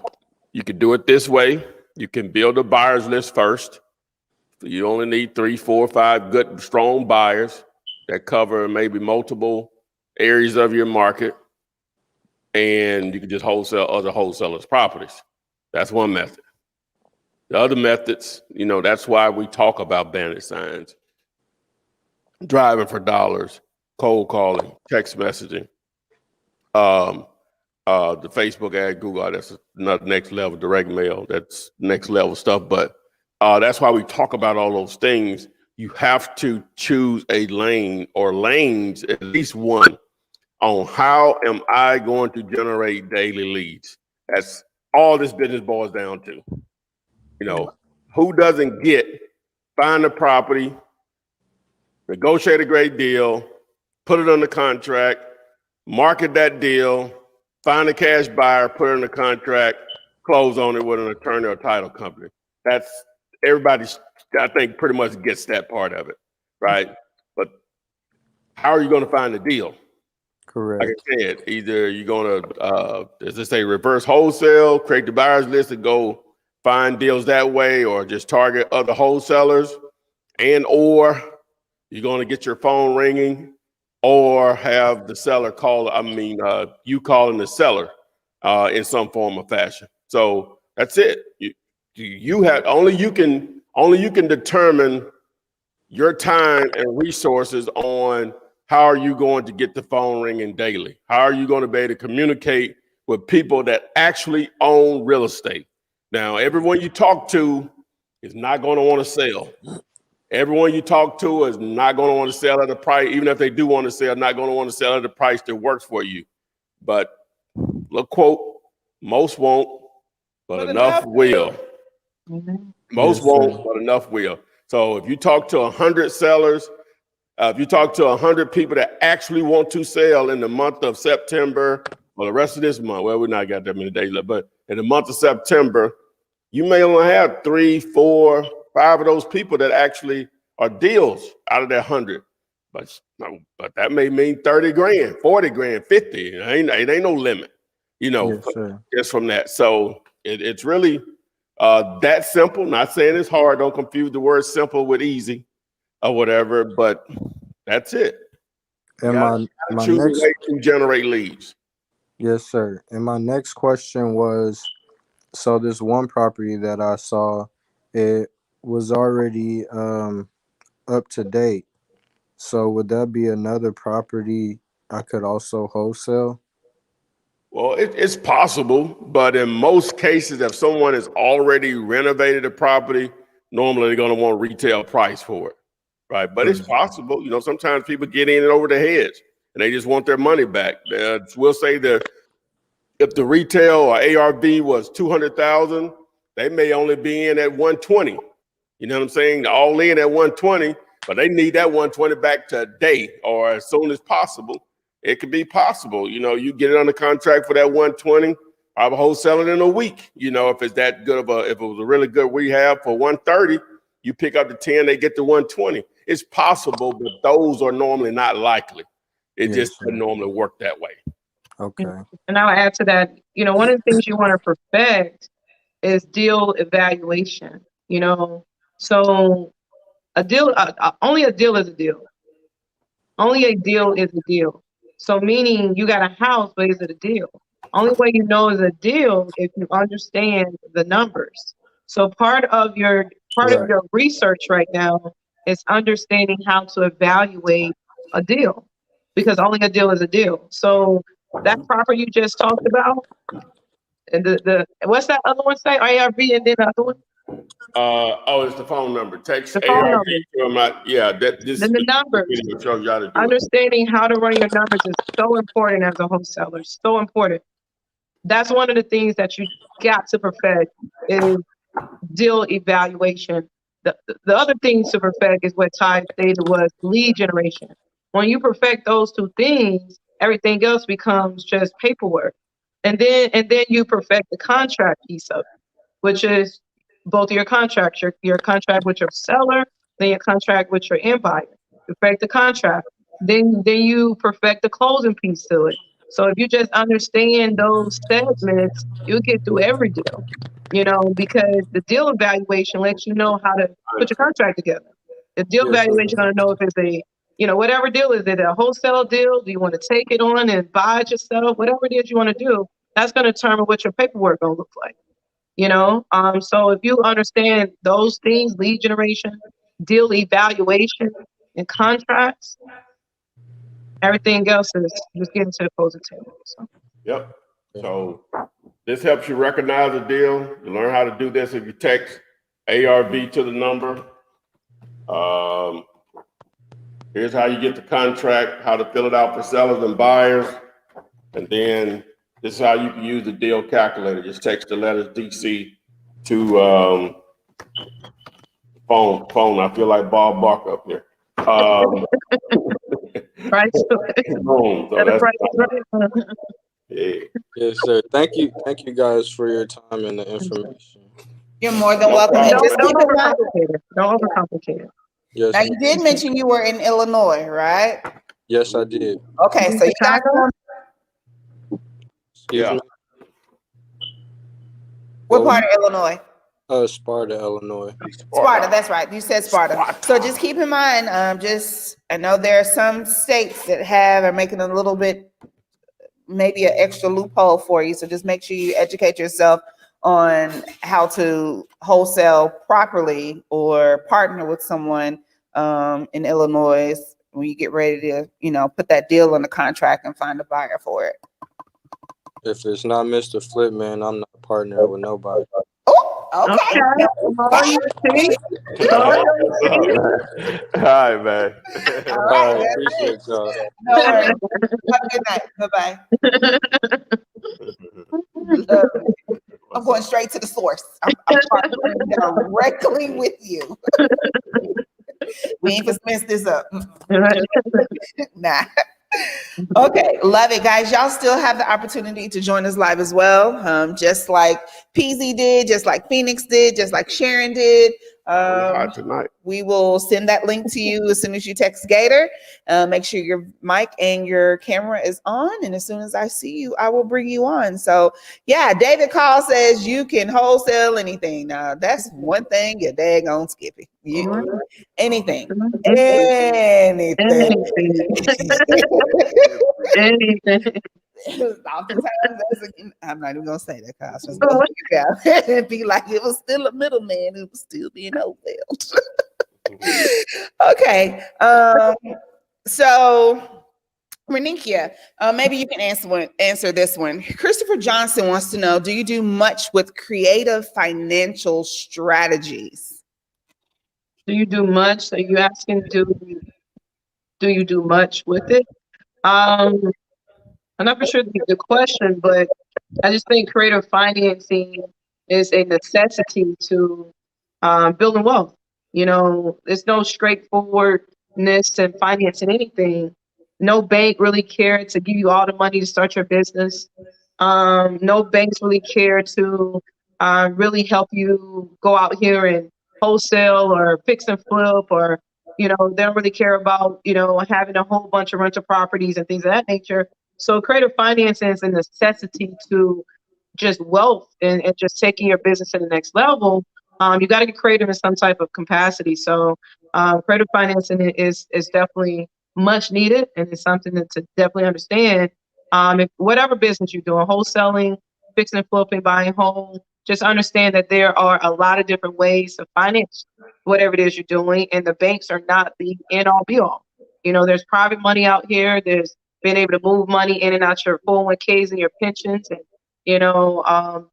Speaker 3: you can do it this way. You can build a buyer's list first. You only need 3, 4, 5 good, strong buyers that cover maybe multiple areas of your market. And you can just wholesale other wholesalers' properties. That's one method. The other methods, that's why we talk about bandit signs, driving for dollars, cold calling, text messaging, the Facebook ad, Google, that's another next level, direct mail, that's next level stuff. But that's why we talk about all those things. You have to choose a lane or lanes, at least one, on how am I going to generate daily leads. That's all this business boils down to. Who doesn't find a property, negotiate a great deal, put it under contract, market that deal, find a cash buyer, put it under contract, close on it with an attorney or title company. That's everybody, I think, pretty much gets that part of it, right? But how are you going to find the deal?
Speaker 8: Correct.
Speaker 3: Like I said, either you're going to, as they say, reverse wholesale, create the buyer's list and go find deals that way, or just target other wholesalers, or you're going to get your phone ringing, or have the seller you calling the seller in some form or fashion. So that's it. You can determine your time and resources on how are you going to get the phone ringing daily? How are you going to be able to communicate with people that actually own real estate? Now, everyone you talk to is not going to want to sell. Everyone you talk to is not going to want to sell at a price, even if they do want to sell, not going to want to sell at a price that works for you. But look, quote, most won't, but enough will. Most won't, but enough will. So if you talk to 100 sellers, if you talk to 100 people that actually want to sell in the month of September, or the rest of this month, well, we're not got that many days left, but in the month of September, you may only have 3, 4, 5 of those people that actually are deals out of that 100. But that may mean 30 grand, 40 grand, 50. It ain't no limit, just from that. So it's really that simple. Not saying it's hard. Don't confuse the word simple with easy or whatever, but that's it.
Speaker 8: And my
Speaker 3: choose
Speaker 8: next,
Speaker 3: a way to generate leads.
Speaker 8: yes, sir. And my next question was, so this one property that I saw, it was already up to date. So would that be another property I could also wholesale?
Speaker 3: Well, it's possible, but in most cases, if someone has already renovated a property, normally they're going to want retail price for it, right? But it's possible. Sometimes people get in and over their heads, and they just want their money back. We'll say that if the retail or ARV was 200,000, they may only be in at 120. You know what I'm saying? All in at 120, but they need that 120 back today or as soon as possible. It could be possible. You get it under contract for that 120. I'll wholesale it in a week. If it's that good if it was a really good rehab for 130, you pick up the 10, they get the 120. It's possible, but those are normally not likely. It just doesn't normally work that way.
Speaker 8: Okay.
Speaker 5: And I'll add to that, one of the things you want to perfect is deal evaluation, So a deal, only a deal is a deal. Only a deal is a deal. So meaning you got a house, but is it a deal? Only way you know is a deal if you understand the numbers. So part of your research right now is understanding how to evaluate a deal, because only a deal is a deal. So that property you just talked about, and the what's that other one say? ARV, and then the other one?
Speaker 3: It's the phone number. Text
Speaker 5: The phone
Speaker 3: ARV
Speaker 5: number. Then the numbers.
Speaker 3: Shows you how to do
Speaker 5: Understanding how to run your numbers is so important as a wholesaler. So important. That's one of the things that you got to perfect is deal evaluation. The other thing to perfect is what Ty stated was lead generation. When you perfect those two things, everything else becomes just paperwork. And then you perfect the contract piece of it, which is both of your contracts, your contract with your seller then you contract with your end buyer, perfect the contract, then you perfect the closing piece to it. So if you just understand those segments, you'll get through every deal, because the deal evaluation lets you know how to put your contract together. The deal
Speaker 8: Yes, sir.
Speaker 5: evaluation gonna know if it's whatever deal is it, a wholesale deal? Do you want to take it on and buy it yourself? Whatever it is you want to do, that's gonna determine what your paperwork gonna look like. So if you understand those things, lead generation, deal evaluation, and contracts, everything else is just getting to the closing table. So.
Speaker 3: Yep. So this helps you recognize a deal. You learn how to do this if you text ARV to the number. Here's how you get the contract, how to fill it out for sellers and buyers. And then this is how you can use the deal calculator. Just text the letters DC to phone. I feel like Bob Barker up here.
Speaker 5: Right.
Speaker 3: Phone. So that's yeah.
Speaker 8: Yes, sir. Thank you guys for your time and the information.
Speaker 4: You're more than welcome. And just
Speaker 5: Don't
Speaker 4: keep in mind,
Speaker 5: overcomplicate it. Don't overcomplicate it.
Speaker 8: Yes,
Speaker 4: now you did mention you were in Illinois, right?
Speaker 8: yes, I did.
Speaker 4: Okay, so you got
Speaker 8: Excuse me.
Speaker 4: what part of Illinois?
Speaker 8: Sparta, Illinois.
Speaker 4: Sparta, that's right. You said Sparta. So just keep in mind, I know there are some states that are making a little bit, maybe an extra loophole for you. So just make sure you educate yourself on how to wholesale properly or partner with someone in Illinois when you get ready to, put that deal on the contract and find a buyer for it.
Speaker 8: If it's not Mr. Flipman, I'm not partnering with nobody.
Speaker 4: Oh, okay.
Speaker 3: All right, man.
Speaker 4: All right.
Speaker 8: Appreciate y'all.
Speaker 4: No worries. Have a good night. Bye-bye. I'm going straight to the source. I'm partnering directly with you. We ain't gonna mess this up. Nah. Okay, love it, guys. Y'all still have the opportunity to join us live as well. Just like PZ did, just like Phoenix did, just like Sharon did.
Speaker 3: Tonight.
Speaker 4: We will send that link to you as soon as you text Gator. Make sure your mic and your camera is on. And as soon as I see you, I will bring you on. So yeah, David Call says you can wholesale anything. Now that's one thing you're daggone Skippy. Anything. Oftentimes, I'm not even gonna say that because I was just gonna figure out and be like, it was still a middleman who was still being wholesaled. Okay, so Renikia, maybe you can answer this one. Christopher Johnson wants to know: do you do much with creative financial strategies?
Speaker 5: Do you do much? Are you asking? Do you do much with it? I'm not for sure the question, but I just think creative financing is a necessity to building wealth. There's no straightforwardness in financing anything. No bank really cared to give you all the money to start your business. No banks really care to really help you go out here and wholesale or fix and flip, or they don't really care about having a whole bunch of rental properties and things of that nature. So creative financing is a necessity to just wealth and just taking your business to the next level. You got to get creative in some type of capacity. So creative financing is definitely much needed, and it's something to definitely understand. If whatever business you're doing, wholesaling, fixing and flipping, buying home, just understand that there are a lot of different ways to finance whatever it is you're doing, and the banks are not the end all be all. There's private money out here. There's being able to move money in and out your 401ks and your pensions, and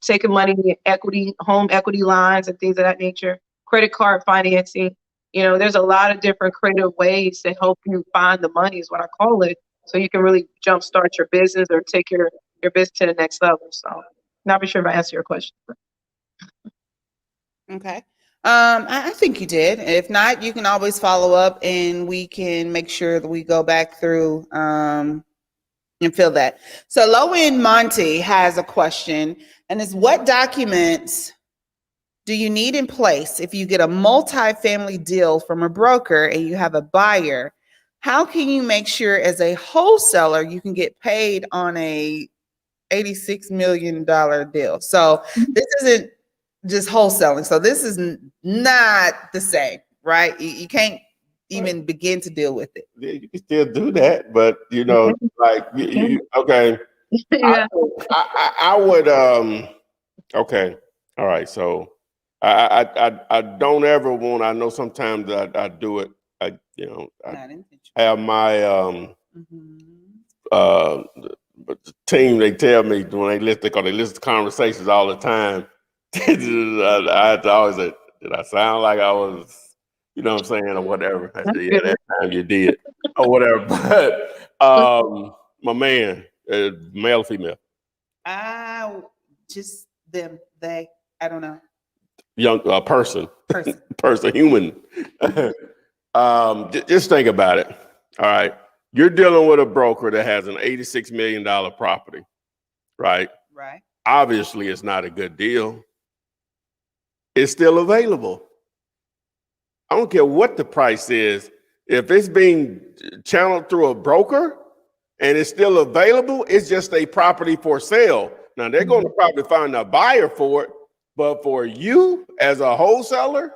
Speaker 5: taking money in equity, home equity lines and things of that nature, credit card financing. There's a lot of different creative ways to help you find the money, is what I call it, so you can really jumpstart your business or take your business to the next level. So not be sure if I answered your question.
Speaker 4: Okay. I think you did. If not, you can always follow up and we can make sure that we go back through and fill that. So Lowen Monty has a question, and it's what documents do you need in place if you get a multi-family deal from a broker and you have a buyer? How can you make sure as a wholesaler you can get paid on a $86 million deal? So this isn't just wholesaling. So this is not the same, right? You can't even begin to deal with it.
Speaker 3: Yeah, you can still do that, but you know, like okay.
Speaker 5: Yeah.
Speaker 3: I would okay. All right. So I don't ever want. I know sometimes I do it. I
Speaker 4: Not intentional.
Speaker 3: have my but the team, they tell me when they listen, because they listen to conversations all the time. I have to always say, did I sound like I was, you know what I'm saying, or whatever? I said, yeah, that time you did, or whatever. But my man, male or female?
Speaker 4: Just them, they, I don't know.
Speaker 3: Young person,
Speaker 4: Person.
Speaker 3: human. Just think about it. All right. You're dealing with a broker that has an $86 million property, right?
Speaker 4: Right.
Speaker 3: Obviously, it's not a good deal. It's still available. I don't care what the price is. If it's being channeled through a broker and it's still available, it's just a property for sale. Now, they're going to probably find a buyer for it, but for you as a wholesaler,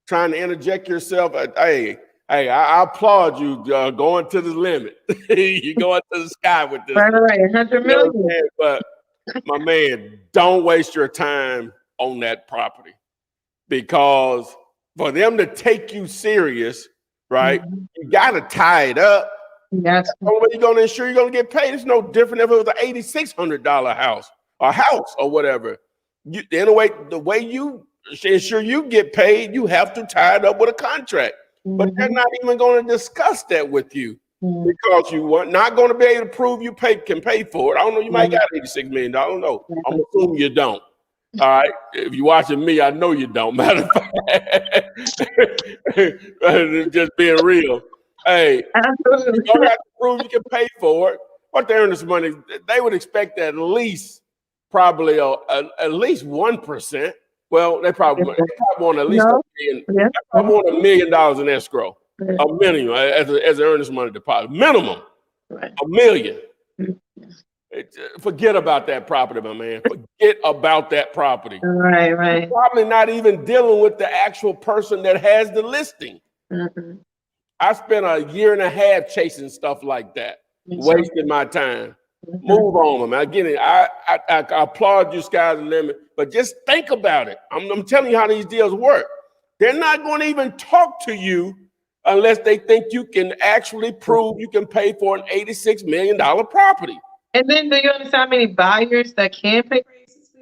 Speaker 3: trying to interject yourself, hey, I applaud you going to the limit. You're going to the sky with this.
Speaker 5: Right, 100 million.
Speaker 3: But my man, don't waste your time on that property, because for them to take you serious, right, you got to tie it up.
Speaker 5: Yes.
Speaker 3: The only way you're going to ensure you're going to get paid. It's no different if it was an $8,600 house or whatever. The way you ensure you get paid, you have to tie it up with a contract. But they're not even going to discuss that with you because you are not going to be able to prove you can pay for it. I don't know. You might got $86 million. I don't know. I'm assuming you don't. All right. If you're watching me, I know you don't. Matter of fact, just being real. Hey, you don't have to prove you can pay for it. But they earn this money. They would expect at least probably at least 1%. Well, they probably want at least $1 million. They probably want $1 million in escrow, a minimum as an earnest money deposit, minimum, $1 million. Forget about that property, my man. Forget about that property.
Speaker 5: Right.
Speaker 3: You're probably not even dealing with the actual person that has the listing. I spent a year and a half chasing stuff like that, wasting my time. Move on, man. Again, I applaud you, sky's the limit, but just think about it. I'm telling you how these deals work. They're not going to even talk to you unless they think you can actually prove you can pay for an $86 million property.
Speaker 5: And then do you understand how many buyers that can pay for $86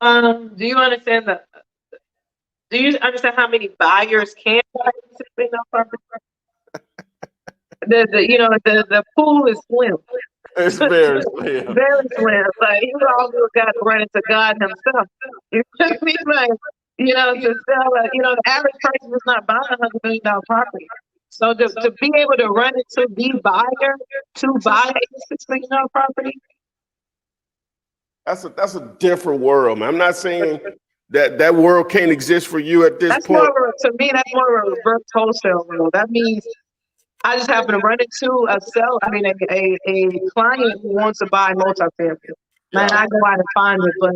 Speaker 5: million? Do you understand do you understand how many buyers can buy $86 million property? The pool is slim.
Speaker 3: It's very slim.
Speaker 5: Very slim. Like you all got to run into God himself. You feel me? Like, to sell the average person is not buying $100 million property. So to be able to run into the buyer to buy a $6 million property.
Speaker 3: That's a different world, man. I'm not saying that world can't exist for you at this point.
Speaker 5: To me, that's more of a reverse wholesale world. That means I just happen to run into a client who wants to buy multifamily. Man, I go out and find it, but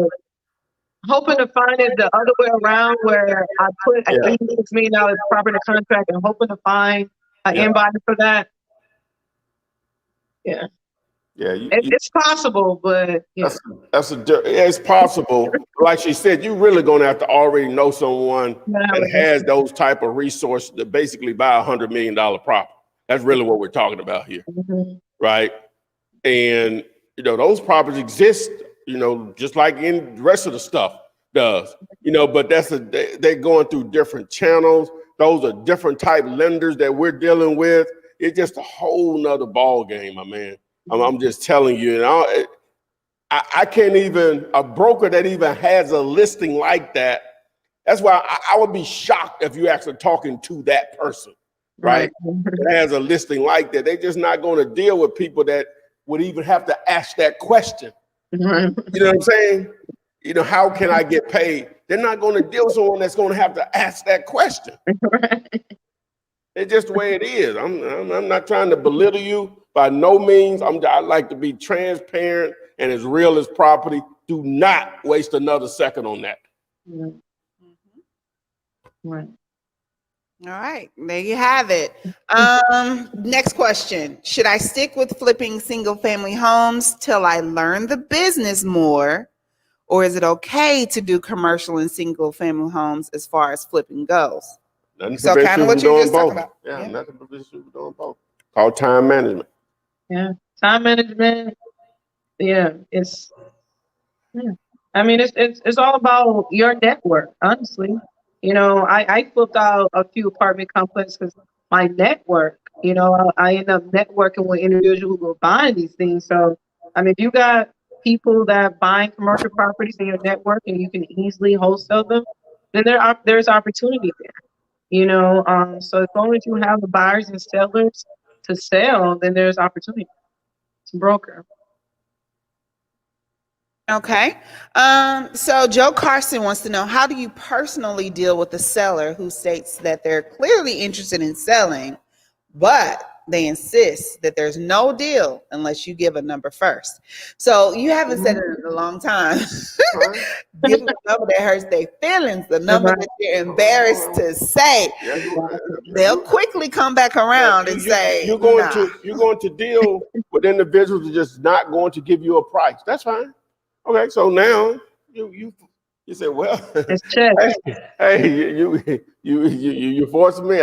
Speaker 5: hoping to find it the other way around, where I put an $86 million property contract and hoping to find an end buyer for that. Yeah. Yeah, it's possible, but
Speaker 3: it's possible. Like she said, you're really going to have to already know someone that has those type of resources to basically buy $100 million property. That's really what we're talking about here, right? And those properties exist, just like in the rest of the stuff does, But they're going through different channels. Those are different type lenders that we're dealing with. It's just a whole nother ball game, my man. I'm just telling you, I can't even, a broker that even has a listing like that. That's why I would be shocked if you actually talking to that person, right? That has a listing like that. They're just not going to deal with people that would even have to ask that question. You know what I'm saying? you know, how can I get paid? They're not going to deal with someone that's going to have to ask that question. It's just the way it is. I'm not trying to belittle you by no means. I like to be transparent and as real as property. Do not waste another second on that.
Speaker 5: Right.
Speaker 4: All right, there you have it. Next question. Should I stick with flipping single family homes till I learn the business more? Or is it okay to do commercial and single family homes as far as flipping goes?
Speaker 3: Nothing
Speaker 4: So kind of what you just talked about.
Speaker 3: Yeah, nothing prevents you from doing both. Called time management.
Speaker 5: Yeah. Time management. Yeah. I mean, it's all about your network, honestly. You know, I flipped out a few apartment complexes because my network, you know, I end up networking with individuals who are buying these things. So, I mean, if you got people that buying commercial properties in your network and you can easily wholesale them, then there's opportunity there. You know, so as long as you have the buyers and sellers to sell, then there's opportunity to broker.
Speaker 4: Okay. So Joe Carson wants to know, how do you personally deal with the seller who states that they're clearly interested in selling, but they insist that there's no deal unless you give a number first? So you haven't said it in a long time. Give them a number that hurts their feelings, the number that you're embarrassed to say. They'll quickly come back around and say,
Speaker 3: you're going to deal with individuals who are just not going to give you a price. That's fine. Okay, so now you say, well, hey, you forcing me.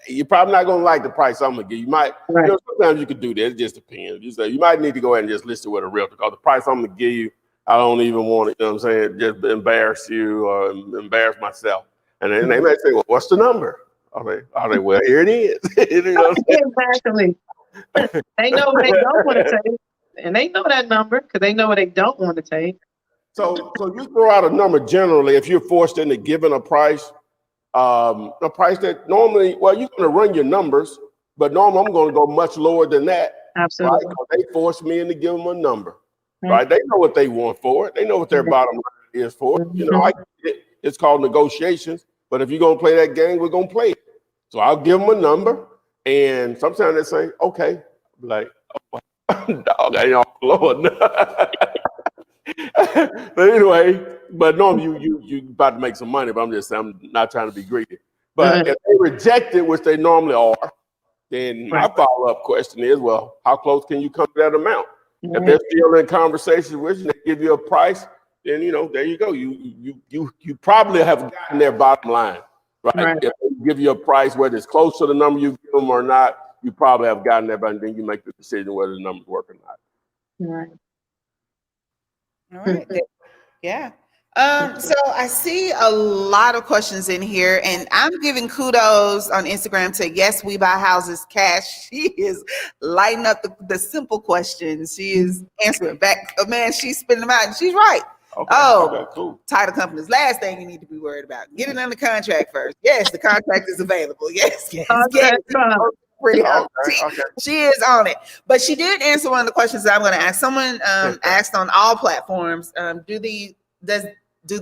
Speaker 3: You're probably not gonna like the price I'm gonna give. You might, you know, sometimes you could do that. It just depends. You say you might need to go ahead and just list it with a realtor because the price I'm gonna give you, I don't even want it. You know what I'm saying? Just embarrass you or embarrass myself. And then they may say, well, what's the number? I'll say, well, here it is. You know what I'm saying?
Speaker 5: Exactly. They know what they don't want to take. And they know that number because they know what they don't want to take.
Speaker 3: So you throw out a number generally if you're forced into giving a price that normally, well, you're going to run your numbers, but normally I'm going to go much lower than that.
Speaker 5: Absolutely.
Speaker 3: Right? They force me into giving them a number, right? They know what they want for it. They know what their bottom line is for it. You know, it's called negotiations, but if you're going to play that game, we're going to play it. So I'll give them a number, and sometimes they say, okay, like, dog, I ain't low enough. But anyway, but normally you about to make some money, but I'm just saying I'm not trying to be greedy. But if they reject it, which they normally are, then my follow-up question is, well, how close can you come to that amount? If they're still in conversation with you, they give you a price, then you know, there you go. You probably have gotten their bottom line, right? If they give you a price, whether it's close to the number you give them or not, you probably have gotten there, and then you make the decision whether the numbers work or not.
Speaker 4: All right. Yeah. So I see a lot of questions in here, and I'm giving kudos on Instagram to Yes We Buy Houses Cash. She is lighting up the simple questions. She is answering back. Oh, man, she's spinning them out, and she's right. Okay, cool. Title companies. Last thing you need to be worried about. Get it under contract first. Yes, the contract is available. Yes. Pretty She is on it. But she did answer one of the questions that I'm going to ask. Someone asked on all platforms, do the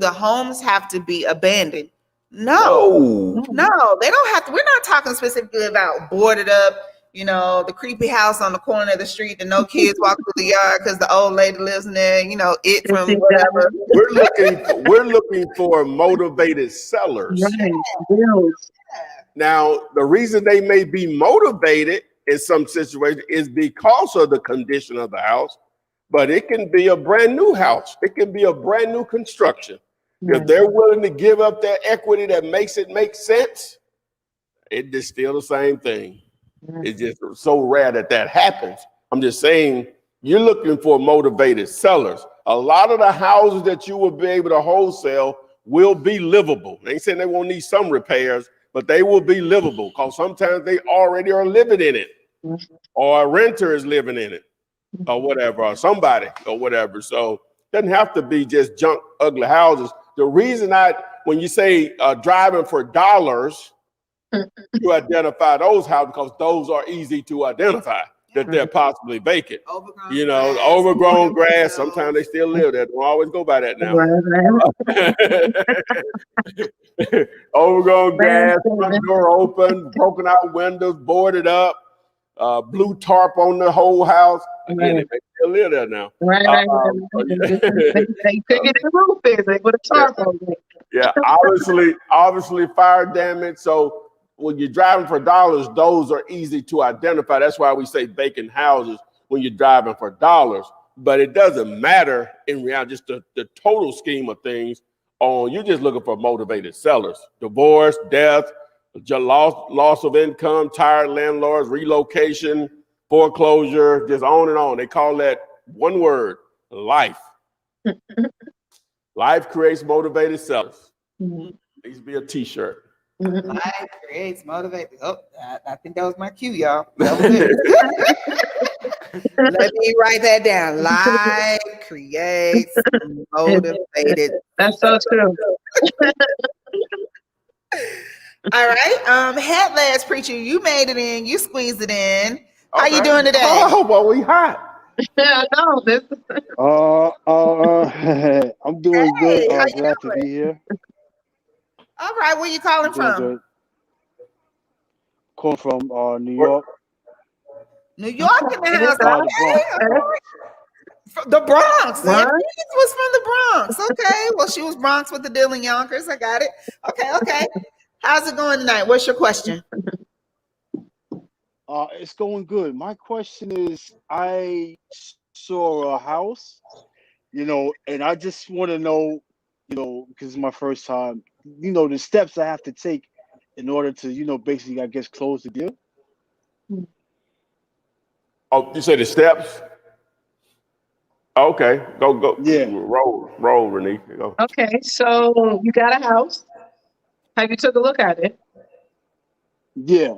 Speaker 4: homes have to be abandoned? No, they don't have to. We're not talking specifically about boarded up, you know, the creepy house on the corner of the street that no kids walk through the yard because the old lady lives in there, you know, it from whatever.
Speaker 3: We're looking for motivated sellers. Now, the reason they may be motivated in some situations is because of the condition of the house, but it can be a brand new house. It can be a brand new construction. If they're willing to give up that equity that makes it make sense, it's just still the same thing. It's just so rare that happens. I'm just saying, you're looking for motivated sellers. A lot of the houses that you will be able to wholesale will be livable. They ain't saying they won't need some repairs, but they will be livable because sometimes they already are living in it, or a renter is living in it, or whatever, or somebody, or whatever. So it doesn't have to be just junk, ugly houses. The reason when you say driving for dollars, you identify those houses because those are easy to identify. that they're possibly vacant.
Speaker 4: Overgrown
Speaker 3: You know,
Speaker 4: grass,
Speaker 3: overgrown
Speaker 4: boarded
Speaker 3: grass.
Speaker 4: windows.
Speaker 3: Sometimes they still live there. Don't always go by that now. Overgrown grass, front door open, broken out windows, boarded up, blue tarp on the whole house. Again, they may still live there now.
Speaker 5: Right. They couldn't get the roof in. They put a tarp on it.
Speaker 3: Yeah, obviously fire damage. So when you're driving for dollars, those are easy to identify. That's why we say vacant houses when you're driving for dollars. But it doesn't matter in reality, just the total scheme of things. You're just looking for motivated sellers. Divorce, death, loss of income, tired landlords, relocation, foreclosure, just on and on. They call that one word, life. Life creates motivated sellers.
Speaker 5: Mhm.
Speaker 3: Needs to be a t-shirt.
Speaker 4: Life creates motivated. Oh, I think that was my cue, y'all. That was it. Let me write that down. Life creates motivated.
Speaker 5: That's so true.
Speaker 4: All right. Headless preacher, you made it in. You squeezed it in. How you
Speaker 3: Okay.
Speaker 4: doing today?
Speaker 3: Oh, well, we hot.
Speaker 5: Yeah, no, this.
Speaker 9: I'm doing
Speaker 4: Hey,
Speaker 9: good.
Speaker 4: how you
Speaker 9: Glad to
Speaker 4: doing?
Speaker 9: be here.
Speaker 4: All right. Where you calling
Speaker 9: I'm doing
Speaker 4: from?
Speaker 9: good. Calling from New York.
Speaker 4: New York in the house.
Speaker 9: The Bronx.
Speaker 4: From the Bronx.
Speaker 5: Right.
Speaker 4: It was from the Bronx. Okay. Well, she was Bronx with the Dylan Yonkers. I got it. Okay. How's it going tonight? What's your question?
Speaker 9: It's going good. My question is, I saw a house, and I just want to know, because it's my first time, the steps I have to take in order to, basically, I guess, close the deal.
Speaker 3: Oh, you say the steps? Okay, go.
Speaker 9: Yeah.
Speaker 3: Roll, Renee. Go.
Speaker 5: Okay, so you got a house. Have you took a look at it?
Speaker 9: Yeah.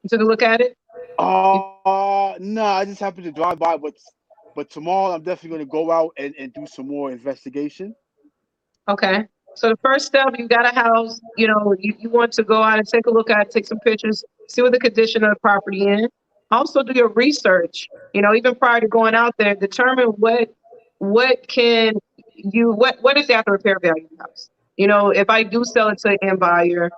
Speaker 5: You took a look at it?
Speaker 9: No, I just happened to drive by, but tomorrow I'm definitely going to go out and do some more investigation.
Speaker 5: Okay. So the first step, you got a house, you want to go out and take a look at it, take some pictures, see what the condition of the property is. Also do your research, even prior to going out there, determine what is the after repair value of the house? If I do sell it to an end buyer,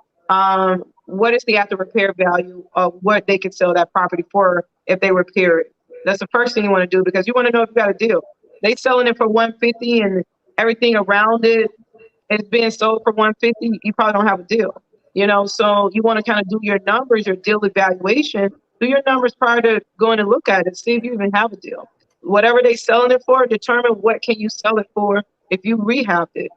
Speaker 5: what is the after repair value of what they can sell that property for if they repair it? That's the first thing you want to do, because you want to know if you got a deal. They selling it for $150 and everything around it is being sold for $150. You probably don't have a deal. So you want to kind of do your numbers, your deal evaluation, do your numbers prior to going and look at it, see if you even have a deal. Whatever they selling it for, determine what can you sell it for if you rehabbed it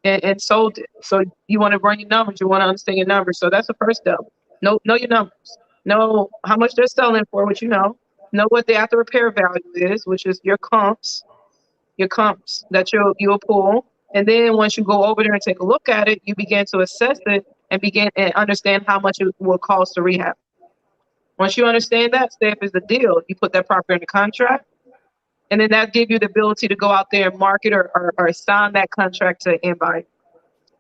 Speaker 5: and sold it. So you want to run your numbers, you want to understand your numbers. So that's the first step. Know your numbers. Know how much they're selling for, which know what the after repair value is, which is your comps that you'll pull. And then once you go over there and take a look at it, you begin to assess it and begin and understand how much it will cost to rehab. Once you understand that, say if it's a deal, you put that property in the contract, and then that gives you the ability to go out there and market or sign that contract to anybody.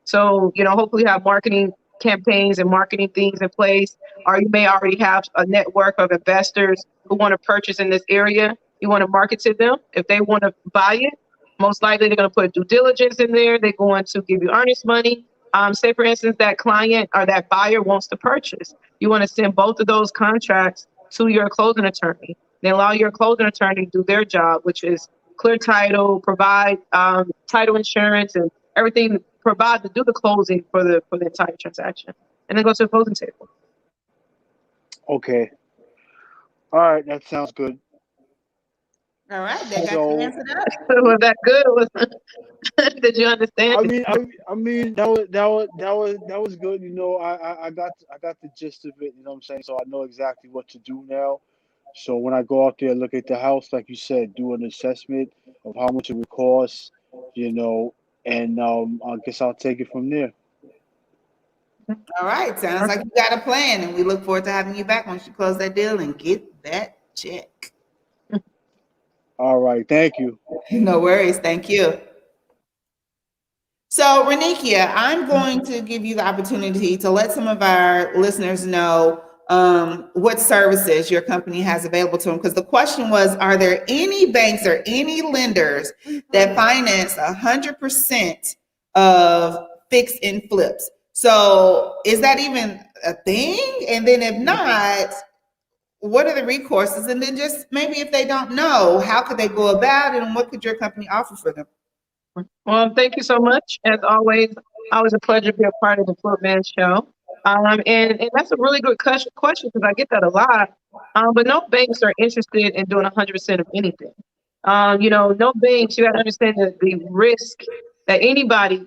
Speaker 5: So, hopefully you have marketing campaigns and marketing things in place, or you may already have a network of investors who want to purchase in this area. You want to market to them. If they want to buy it, most likely they're going to put due diligence in there. They're going to give you earnest money. Say, for instance, that client or that buyer wants to purchase. You want to send both of those contracts to your closing attorney. Then allow your closing attorney to do their job, which is clear title, provide title insurance and everything, provide to do the closing for the entire transaction, and then go to the closing table.
Speaker 9: Okay. All right, that sounds good.
Speaker 4: All right. That got you answered up.
Speaker 5: Was that good? Did you understand?
Speaker 9: I mean that was good. I got the gist of it. You know what I'm saying? So I know exactly what to do now. So when I go out there and look at the house, like you said, do an assessment of how much it would cost, and I guess I'll take it from there.
Speaker 4: All right. Sounds like you got a plan, and we look forward to having you back once you close that deal and get that check.
Speaker 9: All right. Thank you.
Speaker 4: No worries. Thank you. So, Renikia, I'm going to give you the opportunity to let some of our listeners know what services your company has available to them. Because the question was, are there any banks or any lenders that finance 100% of fix and flips? So is that even a thing? And then if not, what are the recourses? And then just maybe if they don't know, how could they go about it and what could your company offer for them?
Speaker 5: Well, thank you so much. As always a pleasure to be a part of the Flipman show. And that's a really good question because I get that a lot. But no banks are interested in doing 100% of anything. No banks, you got to understand the risk that anybody,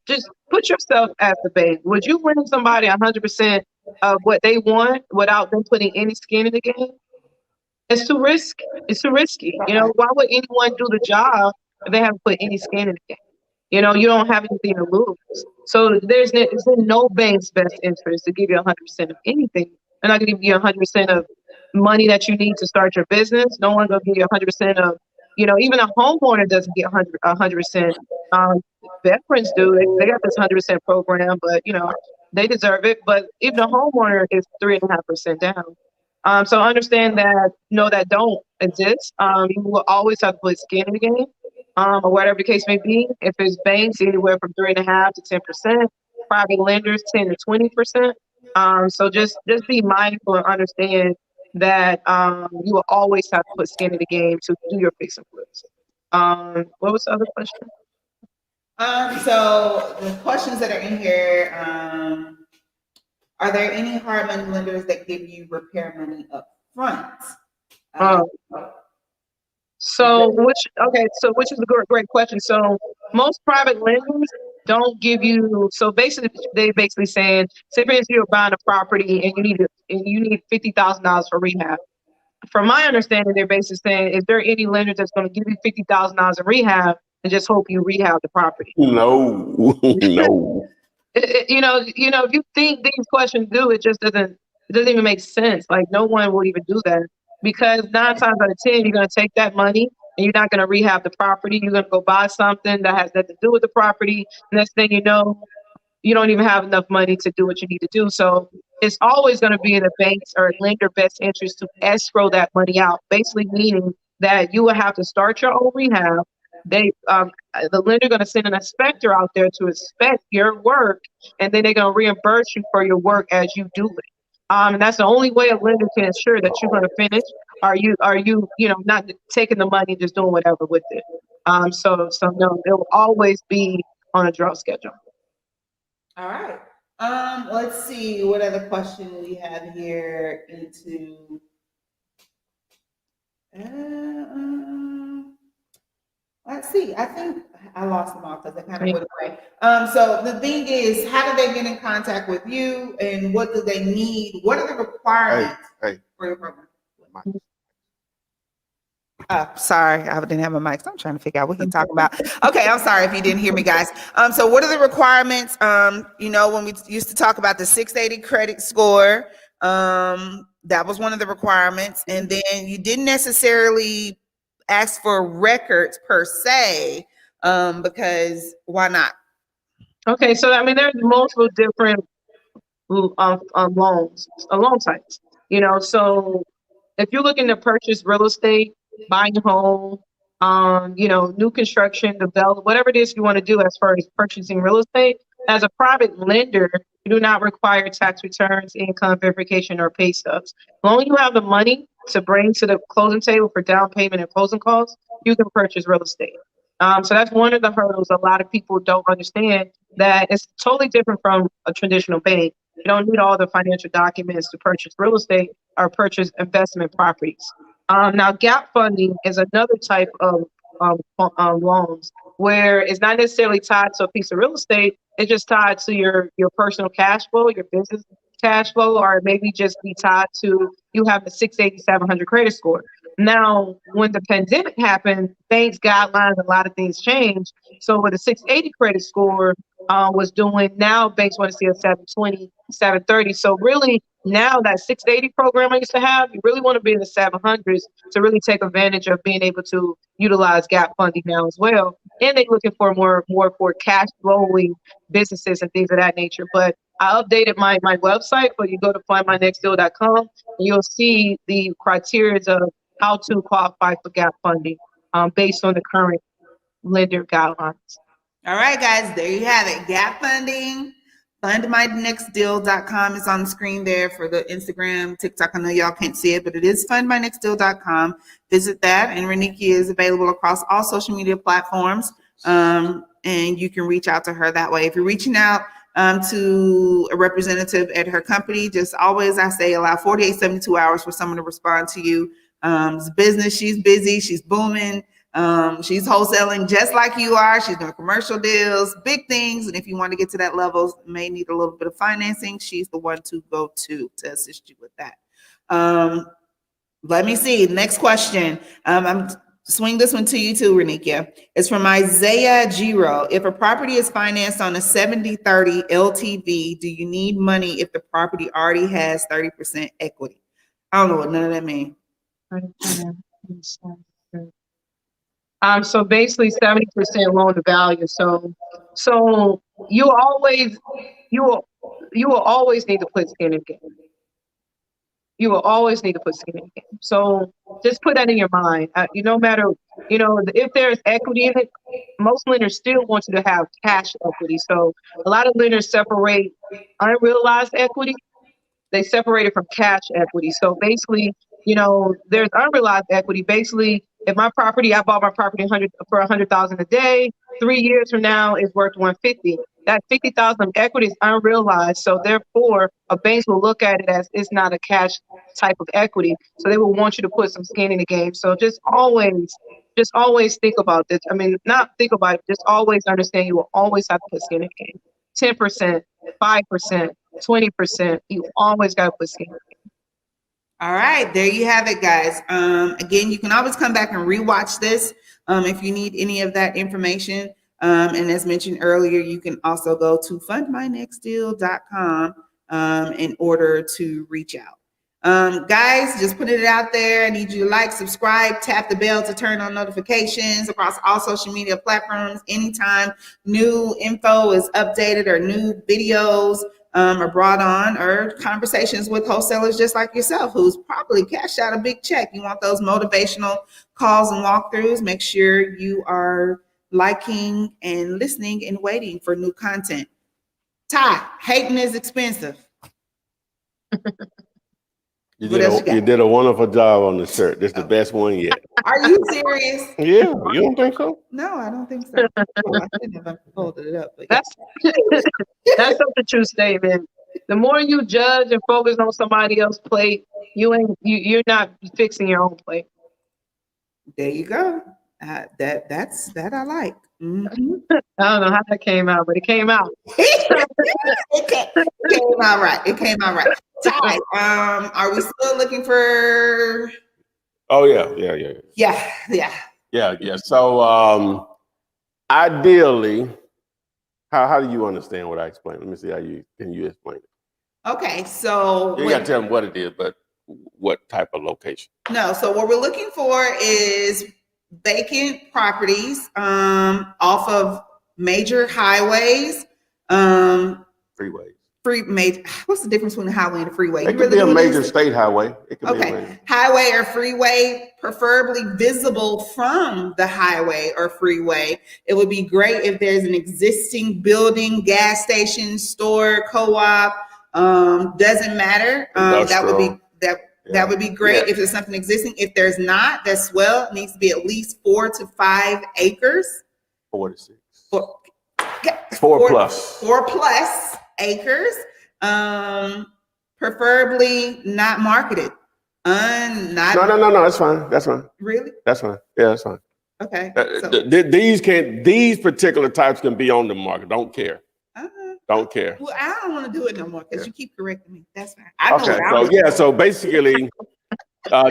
Speaker 5: just put yourself as the bank. Would you lend somebody 100% of what they want without them putting any skin in the game? It's too risky. It's too risky. Why would anyone do the job if they haven't put any skin in the game? You don't have anything to lose. So it's in no bank's best interest to give you 100% of anything. They're not going to give you 100% of money that you need to start your business. No one's going to give you 100% of, even a homeowner doesn't get 100%. Veterans do. They got this 100% program, but, they deserve it. But even a homeowner is 3.5% down. So understand that, that don't exist. You will always have to put skin in the game. Or whatever the case may be. If it's banks, anywhere from 3.5% to 10%, private lenders 10 to 20%. So just be mindful and understand that you will always have to put skin in the game to do your fix and flips. What was the other question?
Speaker 4: So the questions that are in here, are there any hard money lenders that give you repair money up front?
Speaker 5: Which is a great question. So most private lenders don't give you. So basically, they saying, say for instance, you're buying a property and you need $50,000 for rehab. From my understanding, they're basically saying, is there any lender that's going to give you $50,000 in rehab and just hope you rehab the property?
Speaker 3: No, no.
Speaker 5: If you think these questions it doesn't even make sense. Like no one will even do that. Because 9 times out of 10, you're going to take that money and you're not going to rehab the property. You're going to go buy something that has nothing to do with the property. Next thing you know, you don't even have enough money to do what you need to do. So it's always going to be in the bank's or lender best interest to escrow that money out, basically meaning that you will have to start your own rehab. The lender going to send an inspector out there to inspect your work, and then they're going to reimburse you for your work as you do it. And that's the only way a lender can ensure that you're going to finish. Are you not taking the money and just doing whatever with it? So no, it will always be on a draw schedule.
Speaker 4: All right. Let's see what other question we have here into. Let's see. I think I lost them all because they kind of went away. So the thing is, how do they get in contact with you, and what do they need? What are the requirements for your program? Sorry, I didn't have my mic. So I'm trying to figure out what he's talking about. Okay, I'm sorry if you didn't hear me, guys. So what are the requirements? When we used to talk about the 680 credit score, that was one of the requirements, and then you didn't necessarily ask for records per se, because why not?
Speaker 5: Okay, so there's multiple different loan types. So if you're looking to purchase real estate, buying a home, new construction, develop, whatever it is you want to do as far as purchasing real estate, as a private lender, you do not require tax returns, income verification, or pay stubs. As long as you have the money to bring to the closing table for down payment and closing costs, you can purchase real estate. So that's one of the hurdles a lot of people don't understand, that it's totally different from a traditional bank. You don't need all the financial documents to purchase real estate or purchase investment properties. Now, gap funding is another type of loans where it's not necessarily tied to a piece of real estate. It's just tied to your personal cash flow, your business cash flow, or maybe just be tied to you have a 680, 700 credit score. Now, when the pandemic happened, banks guidelines, a lot of things changed. So with a 680 credit score was doing, now banks want to see a 720, 730. So really now that 680 program I used to have, you really want to be in the 700s to really take advantage of being able to utilize gap funding now as well. And they're looking for more for cash flowing businesses and things of that nature. But I updated my website, but you go to findmynextdeal.com and you'll see the criteria of how to qualify for gap funding based on the current lender guidelines.
Speaker 4: All right, guys, there you have it. Gap funding. Fundmynextdeal.com is on the screen there for the Instagram, TikTok. I know y'all can't see it, but it is fundmynextdeal.com. Visit that. And Renikia is available across all social media platforms. And you can reach out to her that way. If you're reaching out to a representative at her company, just always, I say, allow 48, 72 hours for someone to respond to you. It's business. She's busy. She's booming. She's wholesaling just like you are. She's doing commercial deals, big things. And if you want to get to that level, may need a little bit of financing, she's the one to go to assist you with that. Let me see. Next question. I'm swing this one to you too, Renikia. It's from Isaiah Giro. If a property is financed on a 70-30 LTV, do you need money if the property already has 30% equity? I don't know what none of that means.
Speaker 5: So basically 70% loan to value. So you will always need to put skin in the game. You will always need to put skin in the game. So just put that in your mind. No matter, if there's equity in it, most lenders still want you to have cash equity. So a lot of lenders separate unrealized equity. They separate it from cash equity. So basically, there's unrealized equity. Basically, if I bought my property for $100,000 a day, 3 years from now it's worth $150,000. That $50,000 equity is unrealized. So therefore, a bank will look at it as it's not a cash type of equity. So they will want you to put some skin in the game. So just always think about this. I mean, not think about it, just always understand you will always have to put skin in the game. 10%, 5%, 20%, you always got to put skin in the game.
Speaker 4: All right, there you have it, guys. Again, you can always come back and rewatch this if you need any of that information. And as mentioned earlier, you can also go to fundmynextdeal.com in order to reach out. Guys, just putting it out there. I need you to like, subscribe, tap the bell to turn on notifications across all social media platforms. Anytime new info is updated or new videos are brought on, or conversations with wholesalers just like yourself who's probably cashed out a big check. You want those motivational calls and walkthroughs. Make sure you are liking and listening and waiting for new content. Ty, hating is expensive.
Speaker 3: You did a wonderful job on the shirt. This is the best one yet.
Speaker 4: Are you serious?
Speaker 3: Yeah, you don't think so?
Speaker 4: No, I don't think so. I shouldn't have folded it up. But
Speaker 5: that's such a true statement. The more you judge and focus on somebody else's plate, you're not fixing your own plate.
Speaker 4: There you go. That I like. Mm-hmm.
Speaker 5: I don't know how that came out, but it came out.
Speaker 4: It came out right. It came out right. Ty, are we still looking for?
Speaker 3: Oh yeah. So ideally, how do you understand what I explained? Let me see can you explain it?
Speaker 4: Okay, so
Speaker 3: you gotta tell them what it is, but what type of location?
Speaker 4: No, so what we're looking for is vacant properties off of major highways,
Speaker 3: freeways.
Speaker 4: What's the difference between a highway and a freeway?
Speaker 3: It could be a major state highway. It could be a major.
Speaker 4: Highway or freeway, preferably visible from the highway or freeway. It would be great if there's an existing building, gas station, store, co-op. Doesn't matter. That would be great if there's something existing. If there's not, that's it needs to be at least 4 to 5 acres.
Speaker 3: 4 to 6.
Speaker 4: 4
Speaker 3: plus.
Speaker 4: 4 plus acres. Preferably not marketed. No,
Speaker 3: that's fine. That's fine.
Speaker 4: Really?
Speaker 3: That's fine. Yeah, that's fine.
Speaker 4: Okay.
Speaker 3: These particular types can be on the market. Don't care. Don't care.
Speaker 4: Well, I don't want to do it no more because you keep correcting me. That's fine.
Speaker 3: So basically,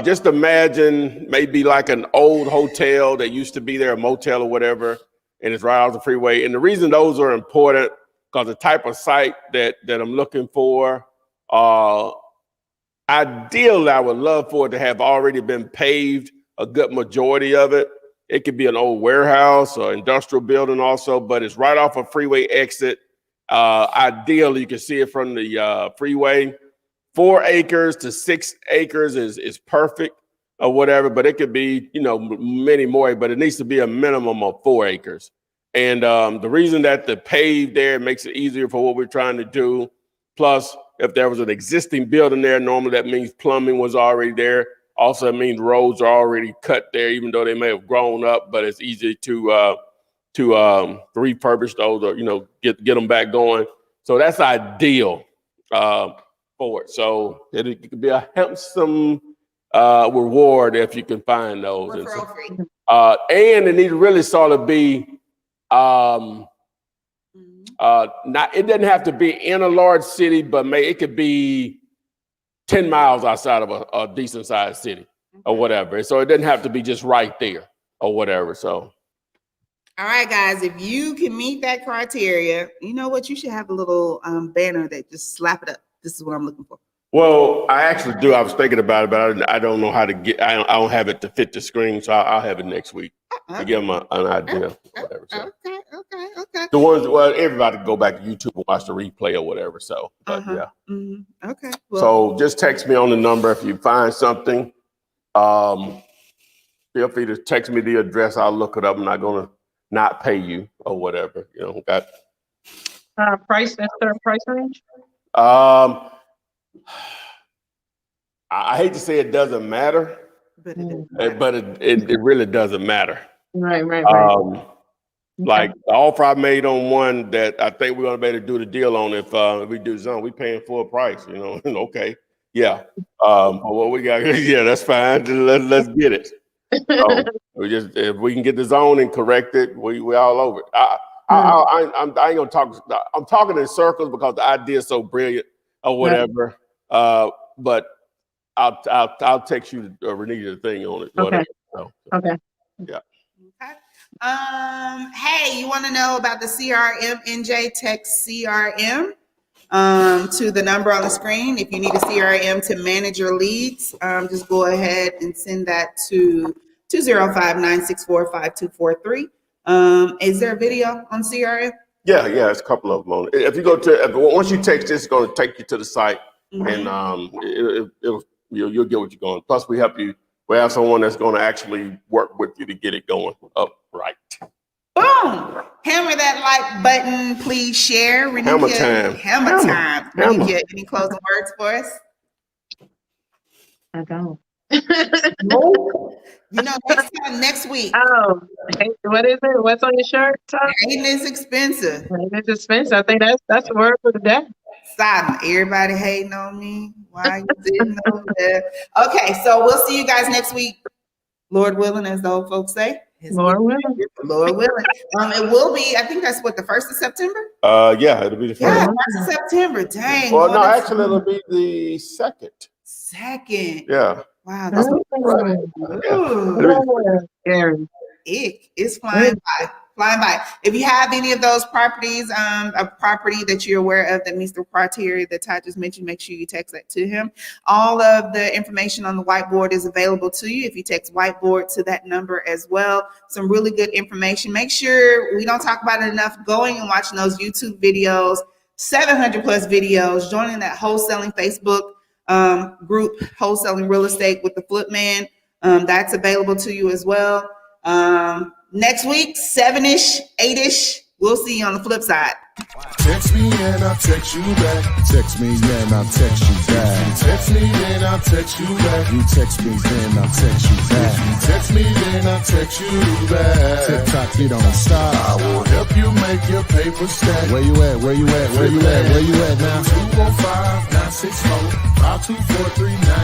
Speaker 3: just imagine maybe like an old hotel that used to be there, a motel or whatever, and it's right off the freeway. And the reason those are important because the type of site that I'm looking for, ideally, I would love for it to have already been paved, a good majority of it. It could be an old warehouse or industrial building also, but it's right off a freeway exit. ideally, you can see it from the freeway. 4 acres to 6 acres is perfect or whatever, but it could be, many more, but it needs to be a minimum of 4 acres. And the reason that the paved there makes it easier for what we're trying to do. Plus, if there was an existing building there, normally that means plumbing was already there. Also, it means roads are already cut there, even though they may have grown up, but it's easy to refurbish those or, get them back going. So that's ideal for it. So it could be a handsome reward if you can find those.
Speaker 4: Referral free.
Speaker 3: And it needs to really sort of be it doesn't have to be in a large city, but it could be 10 miles outside of a decent sized city or whatever. So it doesn't have to be just right there or whatever. So.
Speaker 4: All right, guys, if you can meet that criteria, you know what? You should have a little banner that just slap it up. This is what I'm looking for.
Speaker 3: Well, I actually do. I was thinking about it, but I don't know how to get. I don't have it to fit the screen, so I'll have it next week to give them an idea. Whatever. So.
Speaker 4: Okay.
Speaker 3: The ones, everybody can go back to YouTube and watch the replay or whatever. So, but yeah.
Speaker 4: Mm-hmm. Okay. Well,
Speaker 3: so just text me on the number if you find something. Feel free to text me the address. I'll look it up. I'm not gonna not pay you or whatever. Got
Speaker 5: price. That's their price range.
Speaker 3: I hate to say it doesn't matter, but it really doesn't matter.
Speaker 5: Right.
Speaker 3: Like the offer I made on one that I think we're gonna be able to do the deal on if we do zone, we paying full price, Okay. Yeah. What we got, yeah, that's fine. Let's get it. So if we can get the zone and correct it, we all over it. I ain't gonna talk. I'm talking in circles because the idea is so brilliant or whatever. But I'll text you Renita the thing on it.
Speaker 5: Okay.
Speaker 3: So,
Speaker 5: okay.
Speaker 3: Yeah.
Speaker 4: Okay. Hey, you want to know about the CRM NJ? Text CRM to the number on the screen. If you need a CRM to manage your leads, just go ahead and send that to 205-964-5243. Is there a video on CRM?
Speaker 3: Yeah, it's a couple of them on it. If you go once you text this, it's going to take you to the site, and you'll get what you're going. Plus, we help you. We have someone that's going to actually work with you to get it going up right.
Speaker 4: Boom! Hammer that like button, please share.
Speaker 3: Hammer time.
Speaker 4: Hammer time. Renika, any closing words for us?
Speaker 5: I don't.
Speaker 4: Next week.
Speaker 5: Oh, what is it? What's on your shirt?
Speaker 4: Hating is expensive.
Speaker 5: It's expensive. I think that's the word for the day.
Speaker 4: Stop. Everybody hating on me. Why you didn't know that? Okay, so we'll see you guys next week. Lord willing, as the old folks say.
Speaker 5: Lord willing.
Speaker 4: Lord willing. It will be, I think that's what, the 1st of September?
Speaker 3: Yeah, it'll be the 1st.
Speaker 4: Yeah, 1st of September. Dang.
Speaker 3: Well, no, actually it'll be the 2nd.
Speaker 4: Second.
Speaker 3: Yeah.
Speaker 4: Wow, that's it's flying by. If you have any of those properties, a property that you're aware of that meets the criteria that Ty just mentioned, make sure you text that to him. All of the information on the whiteboard is available to you if you text whiteboard to that number as well. Some really good information. Make sure, we don't talk about it enough, going and watching those YouTube videos, 700 plus videos, joining that wholesaling Facebook group, Wholesaling Real Estate with the Flipman. That's available to you as well. Next week, 7-ish, 8-ish. We'll see you on the flip side.
Speaker 1: Text me and I'll text you back.
Speaker 2: Text me, and I'll text you back.
Speaker 1: Text me and I'll text you back.
Speaker 2: You text me, then I'll text you back.
Speaker 1: Text me and I'll text you back.
Speaker 2: TikTok, you don't stop.
Speaker 1: I will help you make your paper stack.
Speaker 2: Where you at? Where you at? Where you at? Where you at now?
Speaker 1: 205-964-5243.